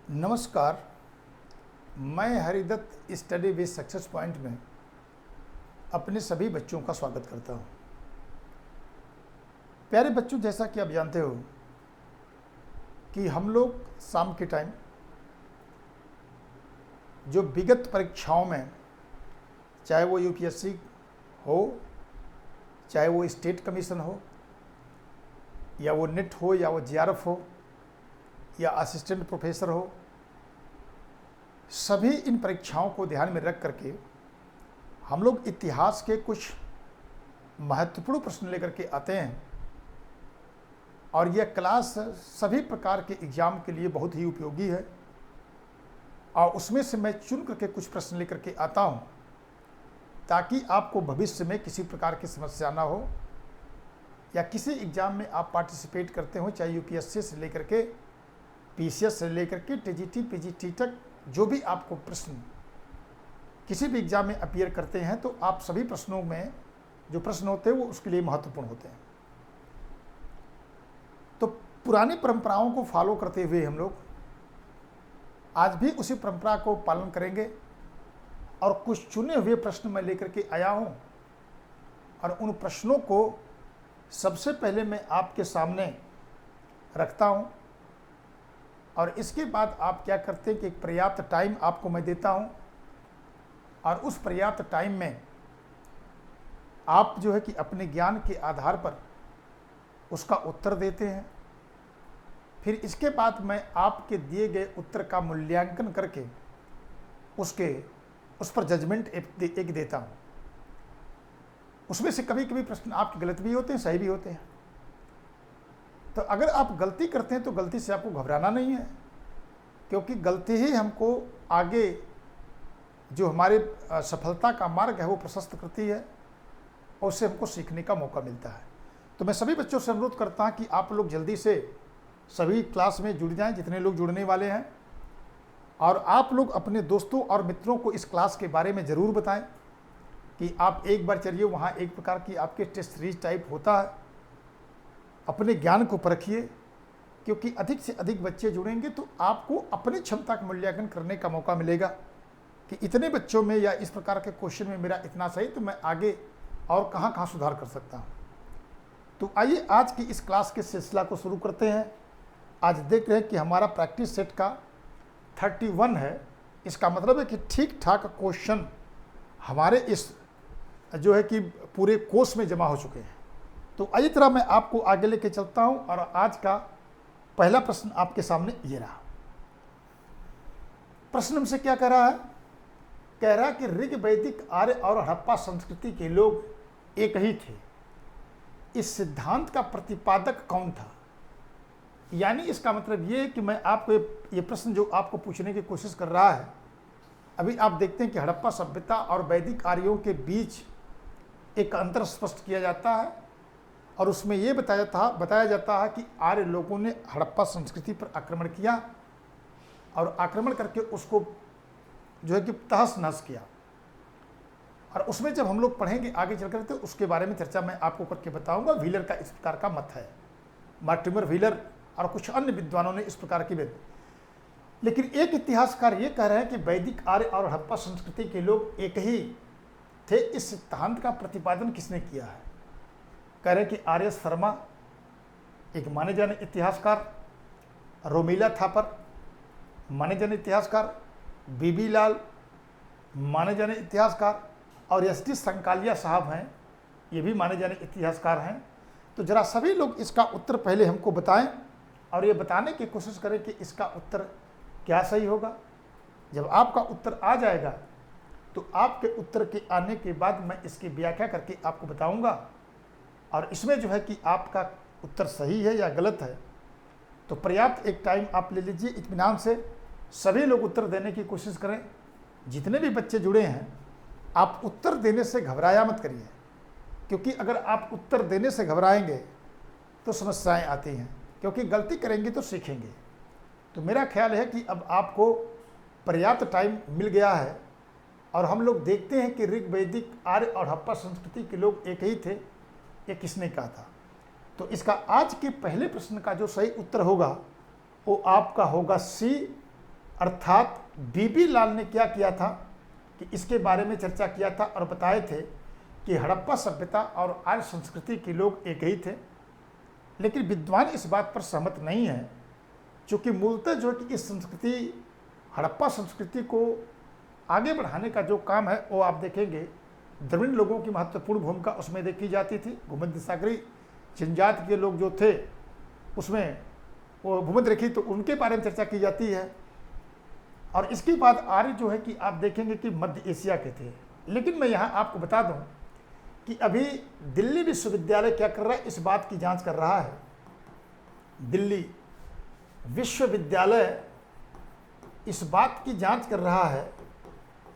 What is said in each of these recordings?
नमस्कार। मैं Haridatt study with success point में अपने सभी बच्चों का स्वागत करता हूं। प्यारे बच्चों, जैसा कि आप जानते हो कि हम लोग शाम के टाइम जो विगत परीक्षाओं में, चाहे वो यूपीएससी हो, चाहे वो स्टेट कमीशन हो, या वो नेट हो, या वो जीआरएफ हो, या असिस्टेंट प्रोफेसर हो, सभी इन परीक्षाओं को ध्यान में रख करके हम लोग इतिहास के कुछ महत्वपूर्ण प्रश्न लेकर के आते हैं। और यह क्लास सभी प्रकार के एग्जाम के लिए बहुत ही उपयोगी है। और उसमें से मैं चुन करके कुछ प्रश्न लेकर के आता हूं, ताकि आपको भविष्य में किसी प्रकार की समस्या ना हो, या किसी एग्जाम में आप पार्टिसिपेट करते हो, चाहे यूपीएससी से लेकर के पीसीएस से लेकर के टीजीटी पीजीटी तक, जो भी आपको प्रश्न किसी भी एग्जाम में अपीयर करते हैं, तो आप सभी प्रश्नों में जो प्रश्न होते हैं वो उसके लिए महत्वपूर्ण होते हैं। तो पुरानी परंपराओं को फॉलो करते हुए हम लोग आज भी उसी परंपरा को पालन करेंगे। और कुछ चुने हुए प्रश्न मैं लेकर के आया हूं, और उन प्रश्नों को सबसे पहले मैं आपके सामने रखता हूं। और इसके बाद आप क्या करते हैं कि एक पर्याप्त टाइम आपको मैं देता हूं, और उस पर्याप्त टाइम में आप जो है कि अपने ज्ञान के आधार पर उसका उत्तर देते हैं। फिर इसके बाद मैं आपके दिए गए उत्तर का मूल्यांकन करके उस पर जजमेंट एक देता हूं। उसमें से कभी कभी प्रश्न आपके गलत भी होते हैं, सही भी होते हैं। तो अगर आप गलती करते हैं तो गलती से आपको घबराना नहीं है, क्योंकि गलती ही हमको आगे जो हमारे सफलता का मार्ग है वो प्रशस्त करती है, और उससे हमको सीखने का मौका मिलता है। तो मैं सभी बच्चों से अनुरोध करता हूं कि आप लोग जल्दी से सभी क्लास में जुड़ जाएं, जितने लोग जुड़ने वाले हैं। और आप लोग अपने दोस्तों और मित्रों को इस क्लास के बारे में ज़रूर बताएं कि आप एक बार चलिए, वहाँ एक प्रकार की आपके टेस्ट सीरीज टाइप होता है। अपने ज्ञान को परखिए, क्योंकि अधिक से अधिक बच्चे जुड़ेंगे तो आपको अपनी क्षमता का मूल्यांकन करने का मौका मिलेगा कि इतने बच्चों में या इस प्रकार के क्वेश्चन में मेरा इतना सही, तो मैं आगे और कहाँ कहाँ सुधार कर सकता हूँ। तो आइए आज की इस क्लास के सिलसिला को शुरू करते हैं। आज देख रहे हैं कि हमारा प्रैक्टिस सेट का 31 है। इसका मतलब है कि ठीक ठाक क्वेश्चन हमारे इस जो है कि पूरे कोर्स में जमा हो चुके हैं। तो इसी तरह मैं आपको आगे लेके चलता हूं, और आज का पहला प्रश्न आपके सामने ये रहा। प्रश्न हमसे क्या कह रहा है? कह रहा है कि ऋग, वैदिक, आर्य और हड़प्पा संस्कृति के लोग एक ही थे। इस सिद्धांत का प्रतिपादक कौन था? यानी इसका मतलब ये है कि मैं आपको ये प्रश्न जो आपको पूछने की कोशिश कर रहा है, अभी आप देखते हैं कि हड़प्पा सभ्यता और वैदिक आर्यों के बीच एक अंतर स्पष्ट किया जाता है, और उसमें ये बताया जाता है कि आर्य लोगों ने हड़प्पा संस्कृति पर आक्रमण किया, और आक्रमण करके उसको जो है कि तहस नहस किया। और उसमें जब हम लोग पढ़ेंगे आगे चलकर, तो उसके बारे में चर्चा मैं आपको करके बताऊंगा। व्हीलर का इस प्रकार का मत है, मार्टिमर व्हीलर और कुछ अन्य विद्वानों ने इस प्रकार की लेकिन एक इतिहासकार ये कह रहे हैं कि वैदिक, आर्य और हड़प्पा संस्कृति के लोग एक ही थे। इस सिद्धांत का प्रतिपादन किसने किया है? कह रहे कि आर एस शर्मा एक माने जाने इतिहासकार, रोमिला थापर माने जाने इतिहासकार, बीबी लाल माने जाने इतिहासकार, और एस डी संकालिया साहब हैं, ये भी माने जाने इतिहासकार हैं। तो जरा सभी लोग इसका उत्तर पहले हमको बताएं, और ये बताने की कोशिश करें कि इसका उत्तर क्या सही होगा। जब आपका उत्तर आ जाएगा तो आपके उत्तर के आने के बाद मैं इसकी व्याख्या करके आपको बताऊंगा, और इसमें जो है कि आपका उत्तर सही है या गलत है। तो पर्याप्त एक टाइम आप ले लीजिए, इत्मीनान से सभी लोग उत्तर देने की कोशिश करें। जितने भी बच्चे जुड़े हैं, आप उत्तर देने से घबराया मत करिए, क्योंकि अगर आप उत्तर देने से घबराएंगे तो समस्याएं आती हैं, क्योंकि गलती करेंगे तो सीखेंगे। तो मेरा ख्याल है कि अब आपको पर्याप्त टाइम मिल गया है, और हम लोग देखते हैं कि ऋग, वैदिक, आर्य और हड़प्पा संस्कृति के लोग एक ही थे, ये किसने कहा था। तो इसका आज के पहले प्रश्न का जो सही उत्तर होगा वो आपका होगा सी, अर्थात बीबी लाल ने क्या किया था कि इसके बारे में चर्चा किया था और बताए थे कि हड़प्पा सभ्यता और आर्य संस्कृति के लोग एक ही थे। लेकिन विद्वान इस बात पर सहमत नहीं है, क्योंकि मूलतः जो है कि इस संस्कृति हड़प्पा संस्कृति को आगे बढ़ाने का जो काम है वो आप देखेंगे द्रविड़ लोगों की महत्वपूर्ण भूमिका उसमें देखी जाती थी। भूमध्य सागरीय जनजाति के लोग जो थे उसमें वो भूमध्य रेखी, तो उनके बारे में चर्चा की जाती है। और इसके बाद आर्य जो है कि आप देखेंगे कि मध्य एशिया के थे। लेकिन मैं यहाँ आपको बता दूँ कि अभी दिल्ली विश्वविद्यालय क्या कर रहा है, इस बात की जांच कर रहा है। दिल्ली विश्वविद्यालय इस बात की जांच कर रहा है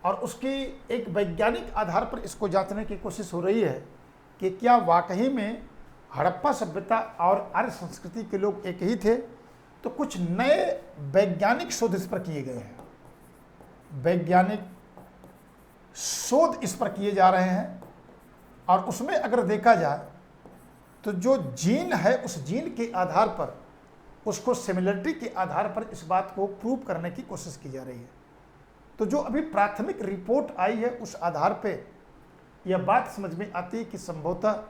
और उसकी एक वैज्ञानिक आधार पर इसको जांचने की कोशिश हो रही है कि क्या वाकई में हड़प्पा सभ्यता और आर्य संस्कृति के लोग एक ही थे। तो कुछ नए वैज्ञानिक शोध इस पर किए गए हैं, वैज्ञानिक शोध इस पर किए जा रहे हैं। और उसमें अगर देखा जाए तो जो जीन है उस जीन के आधार पर, उसको सिमिलरिटी के आधार पर इस बात को प्रूव करने की कोशिश की जा रही है। तो जो अभी प्राथमिक रिपोर्ट आई है उस आधार पे यह बात समझ में आती है कि संभवतः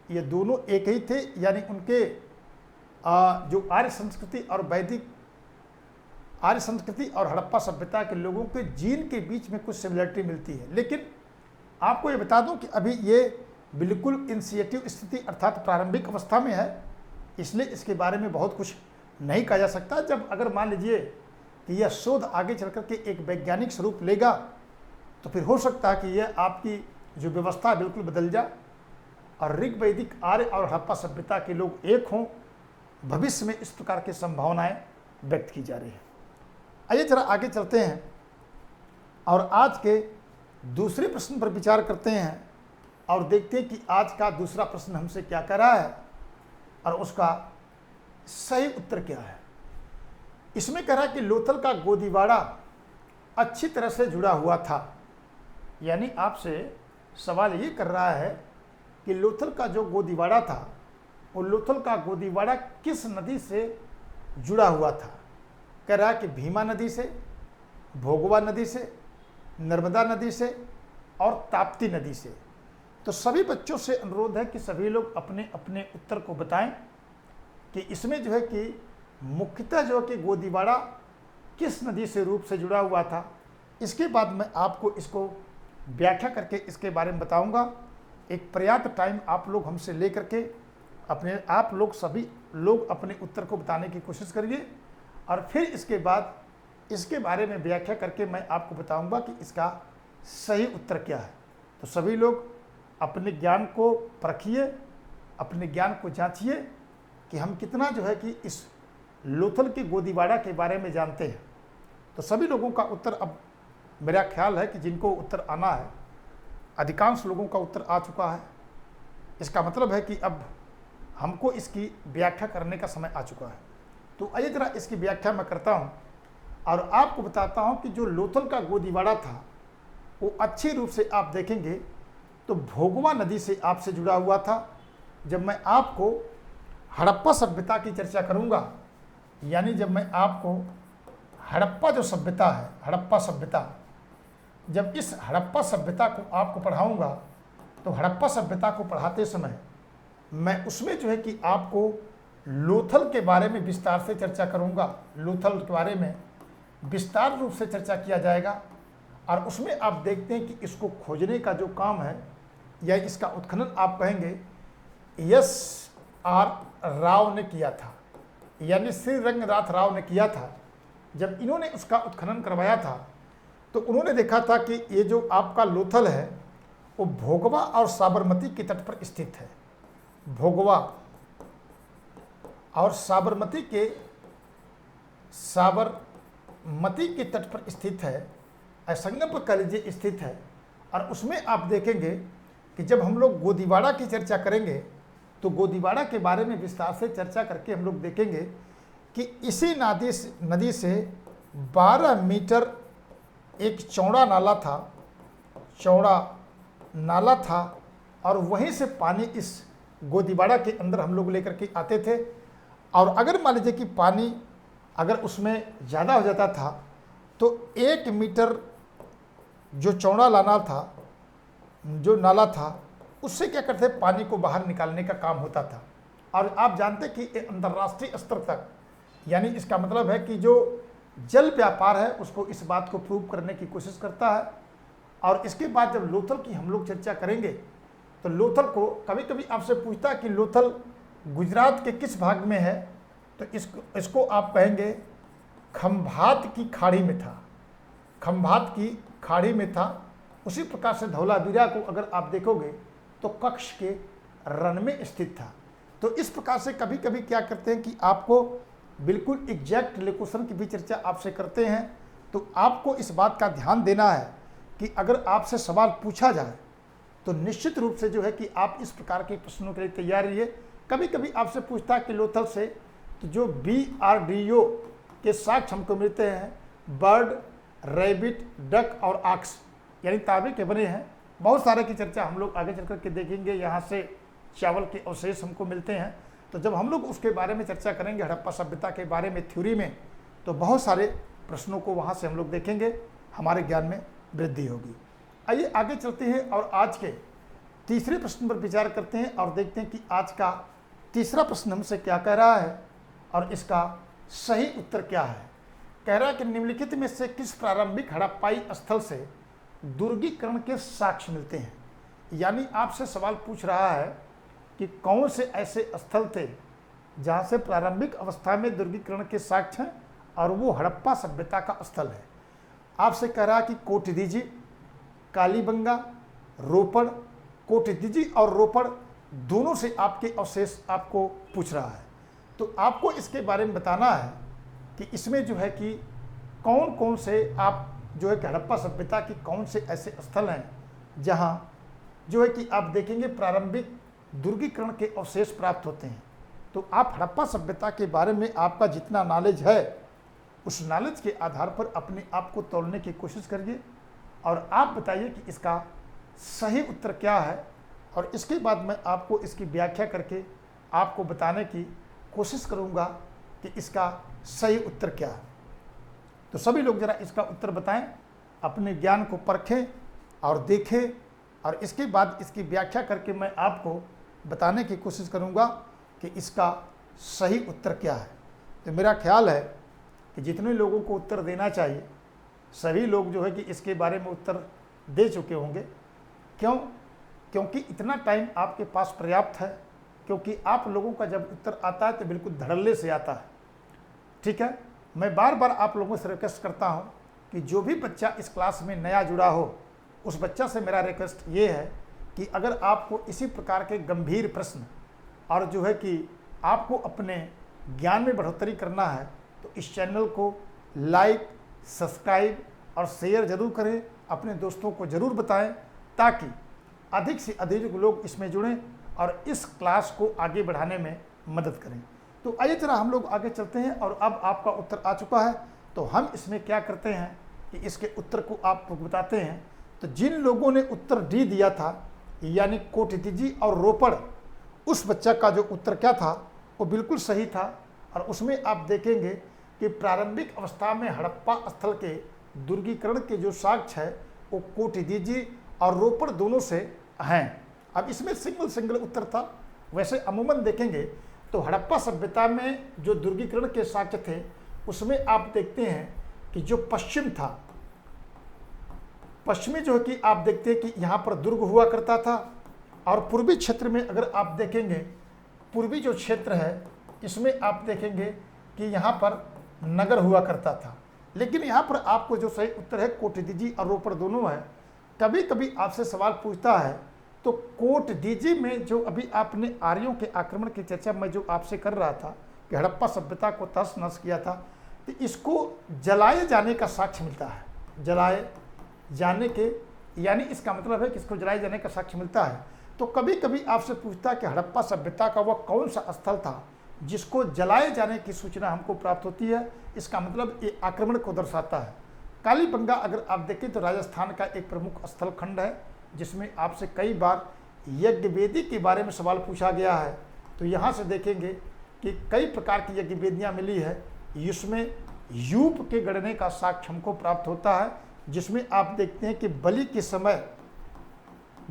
ये दोनों एक ही थे, यानी उनके जो आर्य संस्कृति और वैदिक आर्य संस्कृति और हड़प्पा सभ्यता के लोगों के जीन के बीच में कुछ सिमिलरिटी मिलती है। लेकिन आपको ये बता दूं कि अभी ये बिल्कुल इनिशिएटिव स्थिति अर्थात प्रारंभिक अवस्था में है, इसलिए इसके बारे में बहुत कुछ नहीं कहा जा सकता। जब अगर मान लीजिए कि यह शोध आगे चल कर के एक वैज्ञानिक स्वरूप लेगा तो फिर हो सकता है कि यह आपकी जो व्यवस्था बिल्कुल बदल जाए और ऋग वैदिक आर्य और हड़प्पा सभ्यता के लोग एक हों। भविष्य में इस प्रकार की संभावनाएं व्यक्त की जा रही है। आइए जरा आगे चलते हैं और आज के दूसरे प्रश्न पर विचार करते हैं और देखते हैं कि आज का दूसरा प्रश्न हमसे क्या कह रहा है और उसका सही उत्तर क्या है। इसमें कह रहा है कि लोथल का गोदीवाड़ा अच्छी तरह से जुड़ा हुआ था। यानी आपसे सवाल ये कर रहा है कि लोथल का जो गोदीवाड़ा था वो लोथल का गोदीवाड़ा किस नदी से जुड़ा हुआ था। कह रहा है कि भीमा नदी से, भोगवा नदी से, नर्मदा नदी से और ताप्ती नदी से। तो सभी बच्चों से अनुरोध है कि सभी लोग अपने अपने उत्तर को बताएं कि इसमें जो है कि मुख्यतः जो है कि गोदीवाड़ा किस नदी से रूप से जुड़ा हुआ था। इसके बाद मैं आपको इसको व्याख्या करके इसके बारे में बताऊंगा। एक पर्याप्त टाइम आप लोग हमसे ले करके आप लोग सभी लोग अपने उत्तर को बताने की कोशिश करिए और फिर इसके बाद इसके बारे में व्याख्या करके मैं आपको बताऊंगा कि इसका सही उत्तर क्या है। तो सभी लोग अपने ज्ञान को परखिए, अपने ज्ञान को जांचिए कि हम कितना जो है कि इस लोथल के गोदीवाड़ा के बारे में जानते हैं। तो सभी लोगों का उत्तर, अब मेरा ख्याल है कि जिनको उत्तर आना है, अधिकांश लोगों का उत्तर आ चुका है। इसका मतलब है कि अब हमको इसकी व्याख्या करने का समय आ चुका है। तो आइए जरा इसकी व्याख्या मैं करता हूँ और आपको बताता हूँ कि जो लोथल का गोदीवाड़ा था वो अच्छी रूप से आप देखेंगे तो भोगवा नदी से आपसे जुड़ा हुआ था। जब मैं आपको हड़प्पा सभ्यता की चर्चा करूँगा, यानी जब मैं आपको हड़प्पा जो सभ्यता है, हड़प्पा सभ्यता, जब इस हड़प्पा सभ्यता को आपको पढ़ाऊँगा तो हड़प्पा सभ्यता को पढ़ाते समय मैं उसमें जो है कि आपको लोथल के बारे में विस्तार से चर्चा करूँगा। लोथल के बारे में विस्तार रूप से चर्चा किया जाएगा और उसमें आप देखते हैं कि इसको खोजने का जो काम है या इसका उत्खनन आप कहेंगे S.R. राव ने किया था, यानी श्री रंगनाथ राव ने किया था। जब इन्होंने उसका उत्खनन करवाया था तो उन्होंने देखा था कि ये जो आपका लोथल है वो भोगवा और साबरमती के तट पर स्थित है। भोगवा और साबरमती के तट पर स्थित है, संगम पर कह लीजिए स्थित है। और उसमें आप देखेंगे कि जब हम लोग गोदीवाड़ा की चर्चा करेंगे तो गोदीवाड़ा के बारे में विस्तार से चर्चा करके हम लोग देखेंगे कि इसी नदी से 12 मीटर एक चौड़ा नाला था और वहीं से पानी इस गोदीवाड़ा के अंदर हम लोग लेकर के आते थे। और अगर मान लीजिए कि पानी अगर उसमें ज़्यादा हो जाता था तो 1 मीटर जो चौड़ा जो नाला था, उससे क्या करते, पानी को बाहर निकालने का काम होता था। और आप जानते कि अंतर्राष्ट्रीय स्तर तक, यानी इसका मतलब है कि जो जल व्यापार है उसको इस बात को प्रूव करने की कोशिश करता है। और इसके बाद जब लोथल की हम लोग चर्चा करेंगे तो लोथल को कभी कभी आपसे पूछता है कि लोथल गुजरात के किस भाग में है, तो इसको आप कहेंगे खंभात की खाड़ी में था, खंभात की खाड़ी में था। उसी प्रकार से धौलावीरा को अगर आप देखोगे तो कच्छ के रण में स्थित था। तो इस प्रकार से कभी कभी क्या करते हैं कि आपको बिल्कुल एग्जैक्ट लोकेशन की भी चर्चा आपसे करते हैं, तो आपको इस बात का ध्यान देना है कि अगर आपसे सवाल पूछा जाए तो निश्चित रूप से जो है कि आप इस प्रकार के प्रश्नों के लिए तैयार रहिए। कभी कभी आपसे पूछता है कि लोथल से तो जो BRDO के साक्ष्य हमको मिलते हैं, बर्ड, रैबिट, डक और आक्स, यानी तांबे के बने हैं। बहुत सारे की चर्चा हम लोग आगे चल कर के देखेंगे। यहाँ से चावल के अवशेष हमको मिलते हैं, तो जब हम लोग उसके बारे में चर्चा करेंगे हड़प्पा सभ्यता के बारे में थ्योरी में, तो बहुत सारे प्रश्नों को वहाँ से हम लोग देखेंगे, हमारे ज्ञान में वृद्धि होगी। आइए आगे चलते हैं और आज के तीसरे प्रश्न पर विचार करते हैं और देखते हैं कि आज का तीसरा प्रश्न हमसे क्या कह रहा है और इसका सही उत्तर क्या है। कह रहा है कि निम्नलिखित में से किस प्रारंभिक हड़प्पाई स्थल से दुर्गीकरण के साक्ष्य मिलते हैं। यानी आपसे सवाल पूछ रहा है कि कौन से ऐसे स्थल थे जहाँ से प्रारंभिक अवस्था में दुर्गीकरण के साक्ष्य हैं और वो हड़प्पा सभ्यता का स्थल है। आपसे कह रहा है कि कोटदीजी, कालीबंगा, रोपड़, कोटदीजी और रोपड़ दोनों से आपके अवशेष आपको पूछ रहा है। तो आपको इसके बारे में बताना है कि इसमें जो है कि कौन कौन से आप जो है कि हड़प्पा सभ्यता की कौन से ऐसे स्थल हैं जहाँ जो है कि आप देखेंगे प्रारंभिक दुर्गीकरण के अवशेष प्राप्त होते हैं। तो आप हड़प्पा सभ्यता के बारे में आपका जितना नॉलेज है उस नॉलेज के आधार पर अपने आप को तोलने की कोशिश करिए और आप बताइए कि इसका सही उत्तर क्या है, और इसके बाद मैं आपको इसकी व्याख्या करके आपको बताने की कोशिश करूंगा कि इसका सही उत्तर क्या है। तो सभी लोग ज़रा इसका उत्तर बताएं, अपने ज्ञान को परखें और देखें, और इसके बाद इसकी व्याख्या करके मैं आपको बताने की कोशिश करूंगा कि इसका सही उत्तर क्या है। तो मेरा ख्याल है कि जितने लोगों को उत्तर देना चाहिए सभी लोग जो है कि इसके बारे में उत्तर दे चुके होंगे। क्यों? क्योंकि इतना टाइम आपके पास पर्याप्त है, क्योंकि आप लोगों का जब उत्तर आता है तो बिल्कुल धड़ल्ले से आता है। ठीक है, मैं बार बार आप लोगों से रिक्वेस्ट करता हूं कि जो भी बच्चा इस क्लास में नया जुड़ा हो उस बच्चा से मेरा रिक्वेस्ट ये है कि अगर आपको इसी प्रकार के गंभीर प्रश्न और जो है कि आपको अपने ज्ञान में बढ़ोतरी करना है तो इस चैनल को लाइक, सब्सक्राइब और शेयर जरूर करें, अपने दोस्तों को ज़रूर बताएं ताकि अधिक से अधिक लोग इसमें जुड़ें और इस क्लास को आगे बढ़ाने में मदद करें। तो आइए जरा हम लोग आगे चलते हैं और अब आपका उत्तर आ चुका है, तो हम इसमें क्या करते हैं कि इसके उत्तर को आपको बताते हैं। तो जिन लोगों ने उत्तर डी दिया था यानी कोटदीजी और रोपड़, उस बच्चा का जो उत्तर क्या था वो बिल्कुल सही था, और उसमें आप देखेंगे कि प्रारंभिक अवस्था में हड़प्पा स्थल के दुर्गीकरण के जो साक्ष्य है वो कोटदीजी और रोपड़ दोनों से हैं। अब इसमें सिंगल उत्तर था। वैसे अमूमन देखेंगे तो हड़प्पा सभ्यता में जो दुर्गीकरण के साक्ष्य थे उसमें आप देखते हैं कि जो पश्चिम था, पश्चिमी जो है कि आप देखते हैं कि यहाँ पर दुर्ग हुआ करता था, और पूर्वी क्षेत्र में अगर आप देखेंगे, पूर्वी जो क्षेत्र है इसमें आप देखेंगे कि यहाँ पर नगर हुआ करता था। लेकिन यहाँ पर आपको जो सही उत्तर है कोटदीजी और रोपड़ दोनों है। कभी कभी आपसे सवाल पूछता है तो कोटदीजी में जो अभी आपने आर्यों के आक्रमण की चर्चा मैं जो आपसे कर रहा था कि हड़प्पा सभ्यता को तहस नहस किया था, तो इसको जलाए जाने का साक्ष्य मिलता है। जलाए जाने के यानी इसका मतलब है कि इसको जलाए जाने का साक्ष्य मिलता है। तो कभी कभी आपसे पूछता है कि हड़प्पा सभ्यता का वह कौन सा स्थल था जिसको जलाए जाने की सूचना हमको प्राप्त होती है। इसका मतलब ये आक्रमण को दर्शाता है। कालीबंगा अगर आप देखें तो राजस्थान का एक प्रमुख स्थल खंड है जिसमें आपसे कई बार यज्ञ वेदी के बारे में सवाल पूछा गया है। तो यहाँ से देखेंगे कि कई प्रकार की यज्ञ वेदियाँ मिली है, इसमें यूप के गढ़ने का साक्ष्य हमको प्राप्त होता है, जिसमें आप देखते हैं कि बलि के समय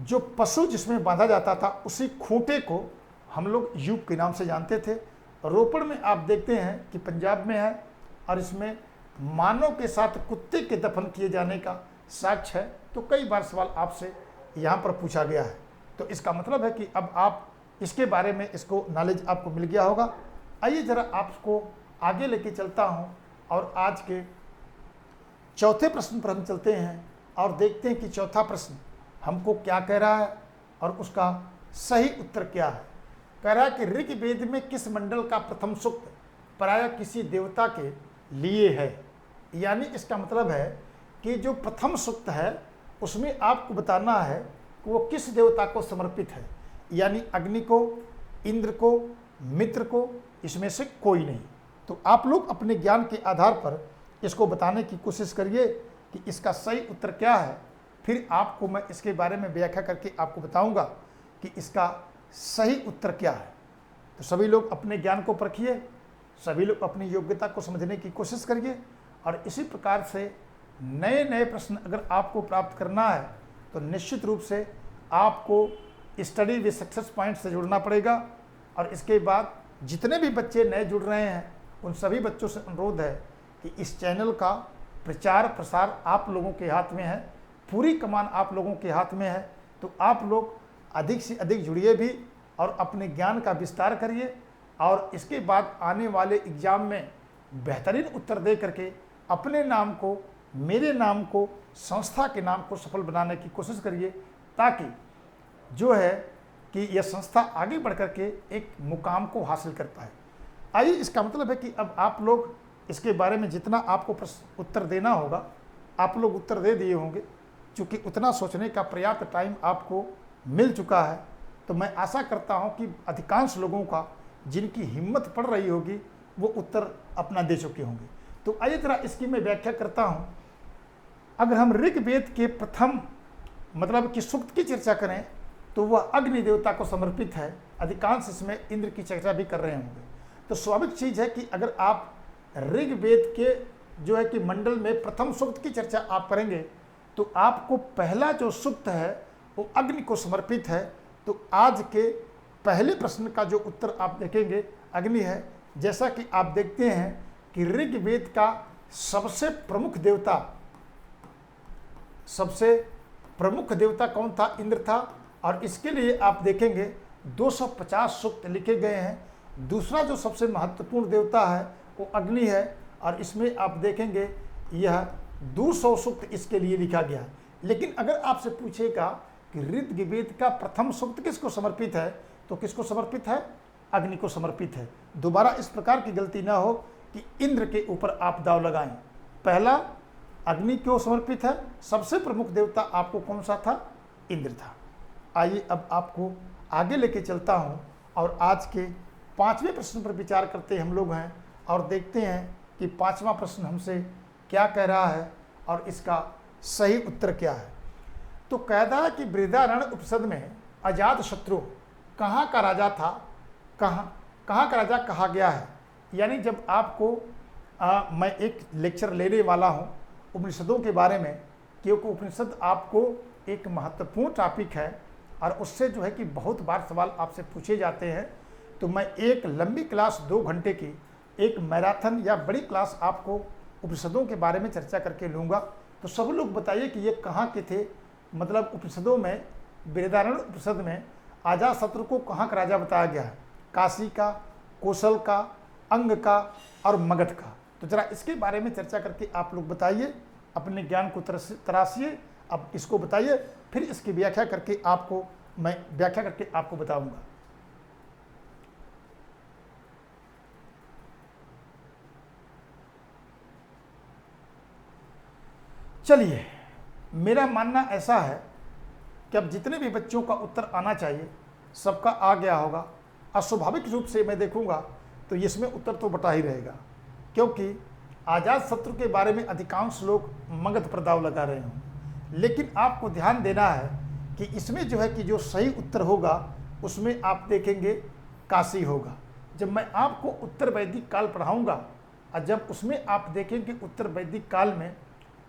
जो पशु जिसमें बांधा जाता था उसी खूंटे को हम लोग यूप के नाम से जानते थे। रोपड़ में आप देखते हैं कि पंजाब में है और इसमें मानव के साथ कुत्ते के दफन किए जाने का साक्ष्य है। तो कई बार सवाल आपसे यहाँ पर पूछा गया है, तो इसका मतलब है कि अब आप इसके बारे में इसको नॉलेज आपको मिल गया होगा। आइए ज़रा आपको आगे लेके चलता हूँ और आज के चौथे प्रश्न पर हम चलते हैं और देखते हैं कि चौथा प्रश्न हमको क्या कह रहा है और उसका सही उत्तर क्या है। कह रहा है कि ऋग्वेद में किस मंडल का प्रथम सूक्त प्रायः किसी देवता के लिए है। यानी इसका मतलब है कि जो प्रथम सूक्त है उसमें आपको बताना है कि वो किस देवता को समर्पित है, यानी अग्नि को, इंद्र को, मित्र को, इसमें से कोई नहीं। तो आप लोग अपने ज्ञान के आधार पर इसको बताने की कोशिश करिए कि इसका सही उत्तर क्या है। फिर आपको मैं इसके बारे में व्याख्या करके आपको बताऊंगा कि इसका सही उत्तर क्या है। तो सभी लोग अपने ज्ञान को परखिए, सभी लोग अपनी योग्यता को समझने की कोशिश करिए और इसी प्रकार से नए नए प्रश्न अगर आपको प्राप्त करना है तो निश्चित रूप से आपको स्टडी विद सक्सेस पॉइंट से जुड़ना पड़ेगा। और इसके बाद जितने भी बच्चे नए जुड़ रहे हैं उन सभी बच्चों से अनुरोध है कि इस चैनल का प्रचार प्रसार आप लोगों के हाथ में है, पूरी कमान आप लोगों के हाथ में है। तो आप लोग अधिक से अधिक जुड़िए भी और अपने ज्ञान का विस्तार करिए और इसके बाद आने वाले एग्ज़ाम में बेहतरीन उत्तर दे करके अपने नाम को, मेरे नाम को, संस्था के नाम को सफल बनाने की कोशिश करिए, ताकि जो है कि यह संस्था आगे बढ़ कर के एक मुकाम को हासिल कर पाए। आइए, इसका मतलब है कि अब आप लोग इसके बारे में जितना आपको उत्तर देना होगा आप लोग उत्तर दे दिए होंगे। चूँकि उतना सोचने का पर्याप्त टाइम आपको मिल चुका है, तो मैं आशा करता हूं कि अधिकांश लोगों का जिनकी हिम्मत पड़ रही होगी वो उत्तर अपना दे चुके होंगे। तो आइए जरा इसकी मैं व्याख्या करता हूं। अगर हम ऋग्वेद के प्रथम मतलब कि सूक्त की चर्चा करें तो वह अग्नि देवता को समर्पित है। अधिकांश इसमें इंद्र की चर्चा भी कर रहे होंगे। तो स्वाभाविक चीज़ है कि अगर आप ऋग्वेद के जो है कि मंडल में प्रथम सूक्त की चर्चा आप करेंगे तो आपको पहला जो सूक्त है वो अग्नि को समर्पित है। तो आज के पहले प्रश्न का जो उत्तर आप देखेंगे अग्नि है। जैसा कि आप देखते हैं कि ऋग्वेद का सबसे प्रमुख देवता कौन था? इंद्र था। और इसके लिए आप देखेंगे 250 सूक्त लिखे गए हैं। दूसरा जो सबसे महत्वपूर्ण देवता है वो अग्नि है और इसमें आप देखेंगे यह 200 सूक्त इसके लिए लिखा गया है। लेकिन अगर आपसे पूछेगा कि ऋग्वेद का प्रथम सूक्त किसको समर्पित है, तो किसको समर्पित है? अग्नि को समर्पित है। दोबारा इस प्रकार की गलती ना हो कि इंद्र के ऊपर आप दाव लगाएं। पहला अग्नि क्यों समर्पित है? सबसे प्रमुख देवता आपको कौन सा था? इंद्र था। आइए अब आपको आगे लेके चलता हूं और आज के पांचवें प्रश्न पर विचार करते हम लोग हैं और देखते हैं कि पांचवा प्रश्न हमसे क्या कह रहा है और इसका सही उत्तर क्या है। तो कहता है कि बृहदारण्यक उपनिषद में अजातशत्रु कहाँ का राजा था, कहाँ का राजा कहा गया है। यानी जब आपको मैं एक लेक्चर लेने वाला हूँ उपनिषदों के बारे में, क्योंकि उपनिषद आपको एक महत्वपूर्ण टॉपिक है और उससे जो है कि बहुत बार सवाल आपसे पूछे जाते हैं। तो मैं एक लंबी क्लास 2 घंटे की एक मैराथन या बड़ी क्लास आपको उपनिषदों के बारे में चर्चा करके लूँगा। तो सब लोग बताइए कि ये कहाँ के थे। मतलब उपनिषदों में बृहदारण्यक उपनिषद में अजातशत्रु को कहाँ का राजा बताया गया है? काशी का, कौशल का, अंग का और मगध का। तो जरा इसके बारे में चर्चा करके आप लोग बताइए, अपने ज्ञान को तराशिए। अब इसको बताइए, फिर इसकी व्याख्या करके आपको बताऊंगा। चलिए, मेरा मानना ऐसा है कि अब जितने भी बच्चों का उत्तर आना चाहिए सबका आ गया होगा। अस्वाभाविक रूप से मैं देखूंगा तो इसमें उत्तर तो बटा ही रहेगा, क्योंकि अजातशत्रु के बारे में अधिकांश लोग मगध पर दाव लगा रहे हों। लेकिन आपको ध्यान देना है कि इसमें जो है कि जो सही उत्तर होगा उसमें आप देखेंगे काशी होगा। जब मैं आपको उत्तर वैदिक काल पढ़ाऊंगा और जब उसमें आप देखें कि उत्तर वैदिक काल में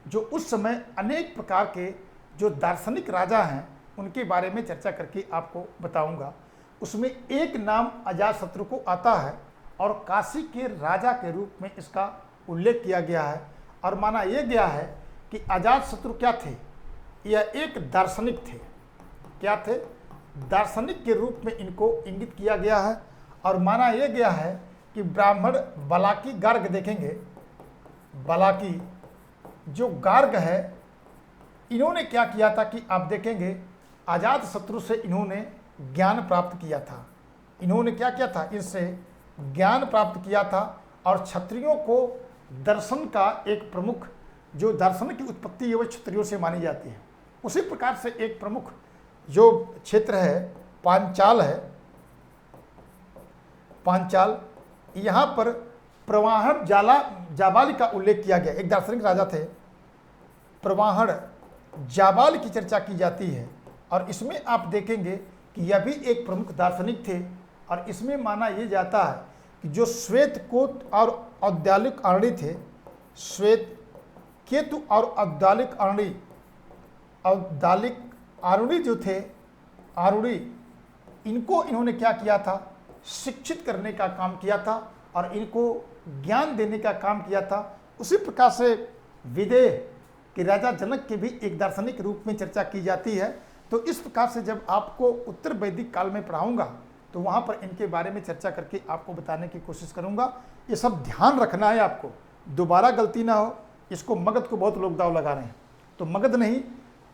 जो उस समय अनेक प्रकार के जो दार्शनिक राजा हैं उनके बारे में चर्चा करके आपको बताऊंगा। उसमें एक नाम अजातशत्रु को आता है और काशी के राजा के रूप में इसका उल्लेख किया गया है और माना यह गया है कि अजातशत्रु क्या थे, यह एक दार्शनिक थे। क्या थे? दार्शनिक के रूप में इनको इंगित किया गया है और माना यह गया है कि ब्राह्मण बलाकी गार्ग देखेंगे, बलाकी जो गार्ग है इन्होंने क्या किया था कि आप देखेंगे अजातशत्रु से इन्होंने ज्ञान प्राप्त किया था। इन्होंने क्या किया था? इनसे ज्ञान प्राप्त किया था और क्षत्रियों को दर्शन का एक प्रमुख जो दर्शन की उत्पत्ति है वह क्षत्रियों से मानी जाती है। उसी प्रकार से एक प्रमुख जो क्षेत्र है पांचाल है, पांचाल, यहाँ पर प्रवाहण जाबाल का उल्लेख किया गया। एक दार्शनिक राजा थे, प्रवाहण जाबाल की चर्चा की जाती है और इसमें आप देखेंगे कि यह भी एक प्रमुख दार्शनिक थे और इसमें माना यह जाता है कि जो श्वेत कोत और औद्यालिक आरणी थे, श्वेत केतु और औद्यालिक आरुणी जो थे, आरुणी, इनको इन्होंने क्या किया था? शिक्षित करने का काम किया था और इनको ज्ञान देने का काम किया था। उसी प्रकार से विदेह कि राजा जनक की भी एक दार्शनिक रूप में चर्चा की जाती है। तो इस प्रकार से जब आपको उत्तर वैदिक काल में पढ़ाऊंगा तो वहाँ पर इनके बारे में चर्चा करके आपको बताने की कोशिश करूँगा। ये सब ध्यान रखना है आपको, दोबारा गलती ना हो। इसको मगध को बहुत लोग दाव लगा रहे हैं, तो मगध नहीं,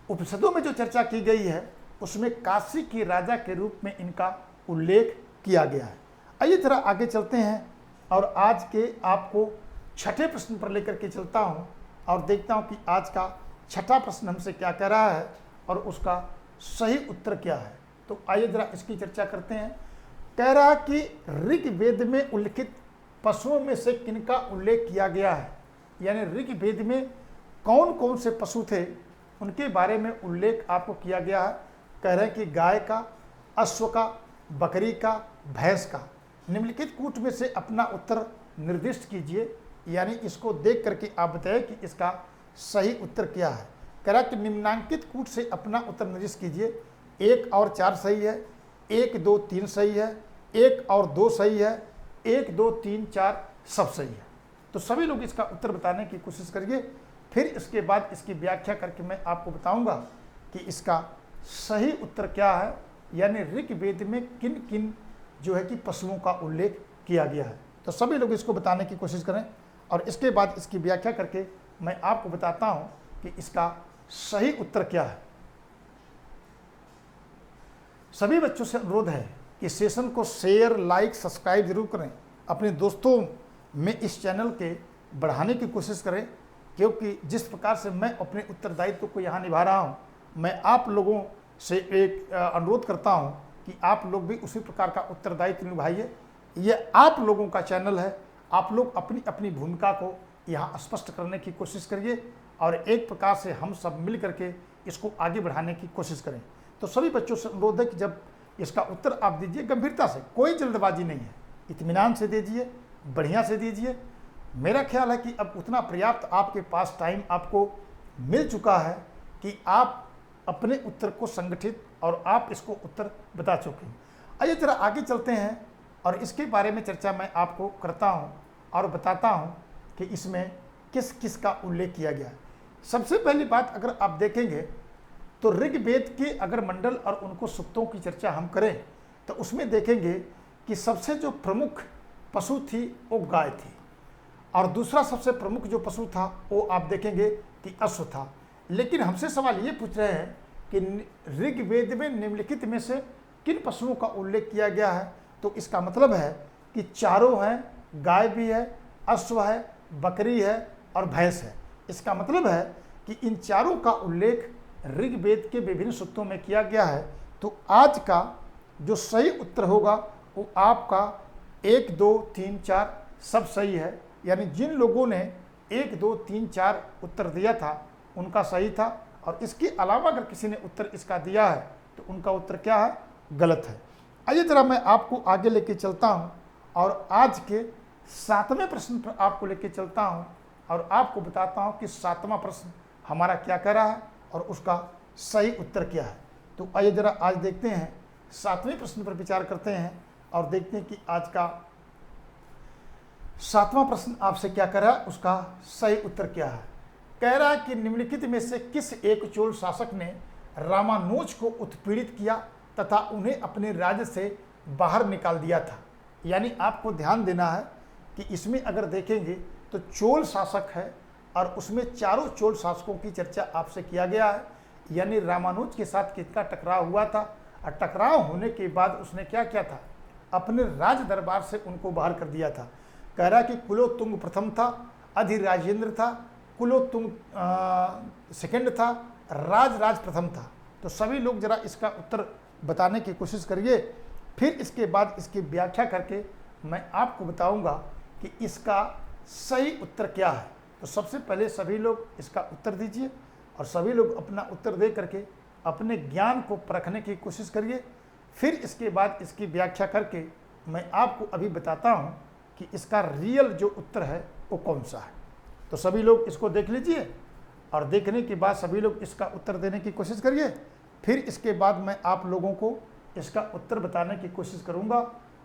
उपनिषदों में जो चर्चा की गई है उसमें काशी के राजा के रूप में इनका उल्लेख किया गया है। आइए जरा आगे चलते हैं और आज के आपको छठे प्रश्न पर लेकर के चलता हूँ और देखता हूँ कि आज का छठा प्रश्न हमसे क्या कह रहा है और उसका सही उत्तर क्या है। तो आइए जरा इसकी चर्चा करते हैं। कह रहा कि ऋग्वेद में उल्लिखित पशुओं में से किनका उल्लेख किया गया है, यानी ऋग्वेद में कौन कौन से पशु थे उनके बारे में उल्लेख आपको किया गया है। कह रहे हैं कि गाय का, अश्व का, बकरी का, भैंस का। निम्नलिखित कूट में से अपना उत्तर निर्दिष्ट कीजिए, यानी इसको देख करके आप बताएं कि इसका सही उत्तर क्या है। कह रहा कि निम्नांकित कूट से अपना उत्तर निर्दिष्ट कीजिए। 1 और 4 सही है, 1, 2, 3 सही है, 1 और 2 सही है, 1, 2, 3, 4 सब सही है। तो सभी लोग इसका उत्तर बताने की कोशिश करिए, फिर इसके बाद इसकी व्याख्या करके मैं आपको बताऊंगा कि इसका सही उत्तर क्या है, यानी ऋग्वेद में किन किन जो है कि पशुओं का उल्लेख किया गया है। तो सभी लोग इसको बताने की कोशिश करें और इसके बाद इसकी व्याख्या करके मैं आपको बताता हूं कि इसका सही उत्तर क्या है। सभी बच्चों से अनुरोध है कि सेशन को शेयर, लाइक, सब्सक्राइब जरूर करें, अपने दोस्तों में इस चैनल के बढ़ाने की कोशिश करें, क्योंकि जिस प्रकार से मैं अपने उत्तरदायित्व को यहाँ निभा रहा हूँ, मैं आप लोगों से एक अनुरोध करता हूँ कि आप लोग भी उसी प्रकार का उत्तरदायित्व निभाइए। ये आप लोगों का चैनल है, आप लोग अपनी अपनी भूमिका को यहाँ स्पष्ट करने की कोशिश करिए और एक प्रकार से हम सब मिल करके इसको आगे बढ़ाने की कोशिश करें। तो सभी बच्चों से अनुरोध है कि जब इसका उत्तर आप दीजिए गंभीरता से, कोई जल्दबाजी नहीं है, इत्मीनान से दीजिए, बढ़िया से दीजिए। मेरा ख्याल है कि अब उतना पर्याप्त आपके पास टाइम आपको मिल चुका है कि आप अपने उत्तर को संगठित और आप इसको उत्तर बता चुके हैं। आइए जरा आगे चलते हैं और इसके बारे में चर्चा मैं आपको करता हूं और बताता हूं कि इसमें किस किस का उल्लेख किया गया है। सबसे पहली बात अगर आप देखेंगे तो ऋग्वेद के अगर मंडल और उनको सूक्तों की चर्चा हम करें तो उसमें देखेंगे कि सबसे जो प्रमुख पशु थी वो गाय थी और दूसरा सबसे प्रमुख जो पशु था वो आप देखेंगे कि अश्व था। लेकिन हमसे सवाल ये पूछ रहे हैं कि ऋग्वेद में निम्नलिखित में से किन पशुओं का उल्लेख किया गया है, तो इसका मतलब है कि चारों हैं, गाय भी है, अश्व है, बकरी है और भैंस है। इसका मतलब है कि इन चारों का उल्लेख ऋग्वेद के विभिन्न सूक्तों में किया गया है। तो आज का जो सही उत्तर होगा वो आपका 1, 2, 3, 4 सब सही है, यानी जिन लोगों ने 1, 2, 3, 4 उत्तर दिया था उनका सही था और इसके अलावा अगर किसी ने उत्तर इसका दिया है तो उनका उत्तर क्या है, गलत है। आइए जरा मैं आपको आगे लेके चलता हूं और आज के 7वें प्रश्न पर आपको लेके चलता हूं और आपको बताता हूं कि 7वां प्रश्न हमारा क्या कह रहा है और उसका सही उत्तर क्या है। तो आइए जरा आज देखते हैं, 7वें प्रश्न पर विचार करते हैं और देखते हैं कि आज का 7वां प्रश्न आपसे क्या कह रहा है, उसका सही उत्तर क्या है। कह रहा है कि निम्नलिखित में से किस एक चोल शासक ने रामानुज को उत्पीड़ित किया तथा उन्हें अपने राज्य से बाहर निकाल दिया था। यानी आपको ध्यान देना है कि इसमें अगर देखेंगे तो चोल शासक है और उसमें चारों चोल शासकों की चर्चा आपसे किया गया है। यानी रामानुज के साथ किसका टकराव हुआ था और टकराव होने के बाद उसने क्या किया था, अपने राज दरबार से उनको बाहर कर दिया था। कह रहा कि कुलोत्तुंग प्रथम था, अधिराजेंद्र था, कुलोत्तुंग सेकंड था, राज प्रथम था। तो सभी लोग जरा इसका उत्तर बताने की कोशिश करिए, फिर इसके बाद इसकी व्याख्या करके मैं आपको बताऊंगा कि इसका सही उत्तर क्या है। तो सबसे पहले सभी लोग इसका उत्तर दीजिए और सभी लोग अपना उत्तर दे करके अपने ज्ञान को परखने की कोशिश करिए। फिर इसके बाद इसकी व्याख्या करके मैं आपको अभी बताता हूं कि इसका रियल जो उत्तर है वो कौन सा है। तो सभी लोग इसको देख लीजिए और देखने के बाद सभी लोग इसका उत्तर देने की कोशिश करिए। फिर इसके बाद मैं आप लोगों को इसका उत्तर बताने की कोशिश करूंगा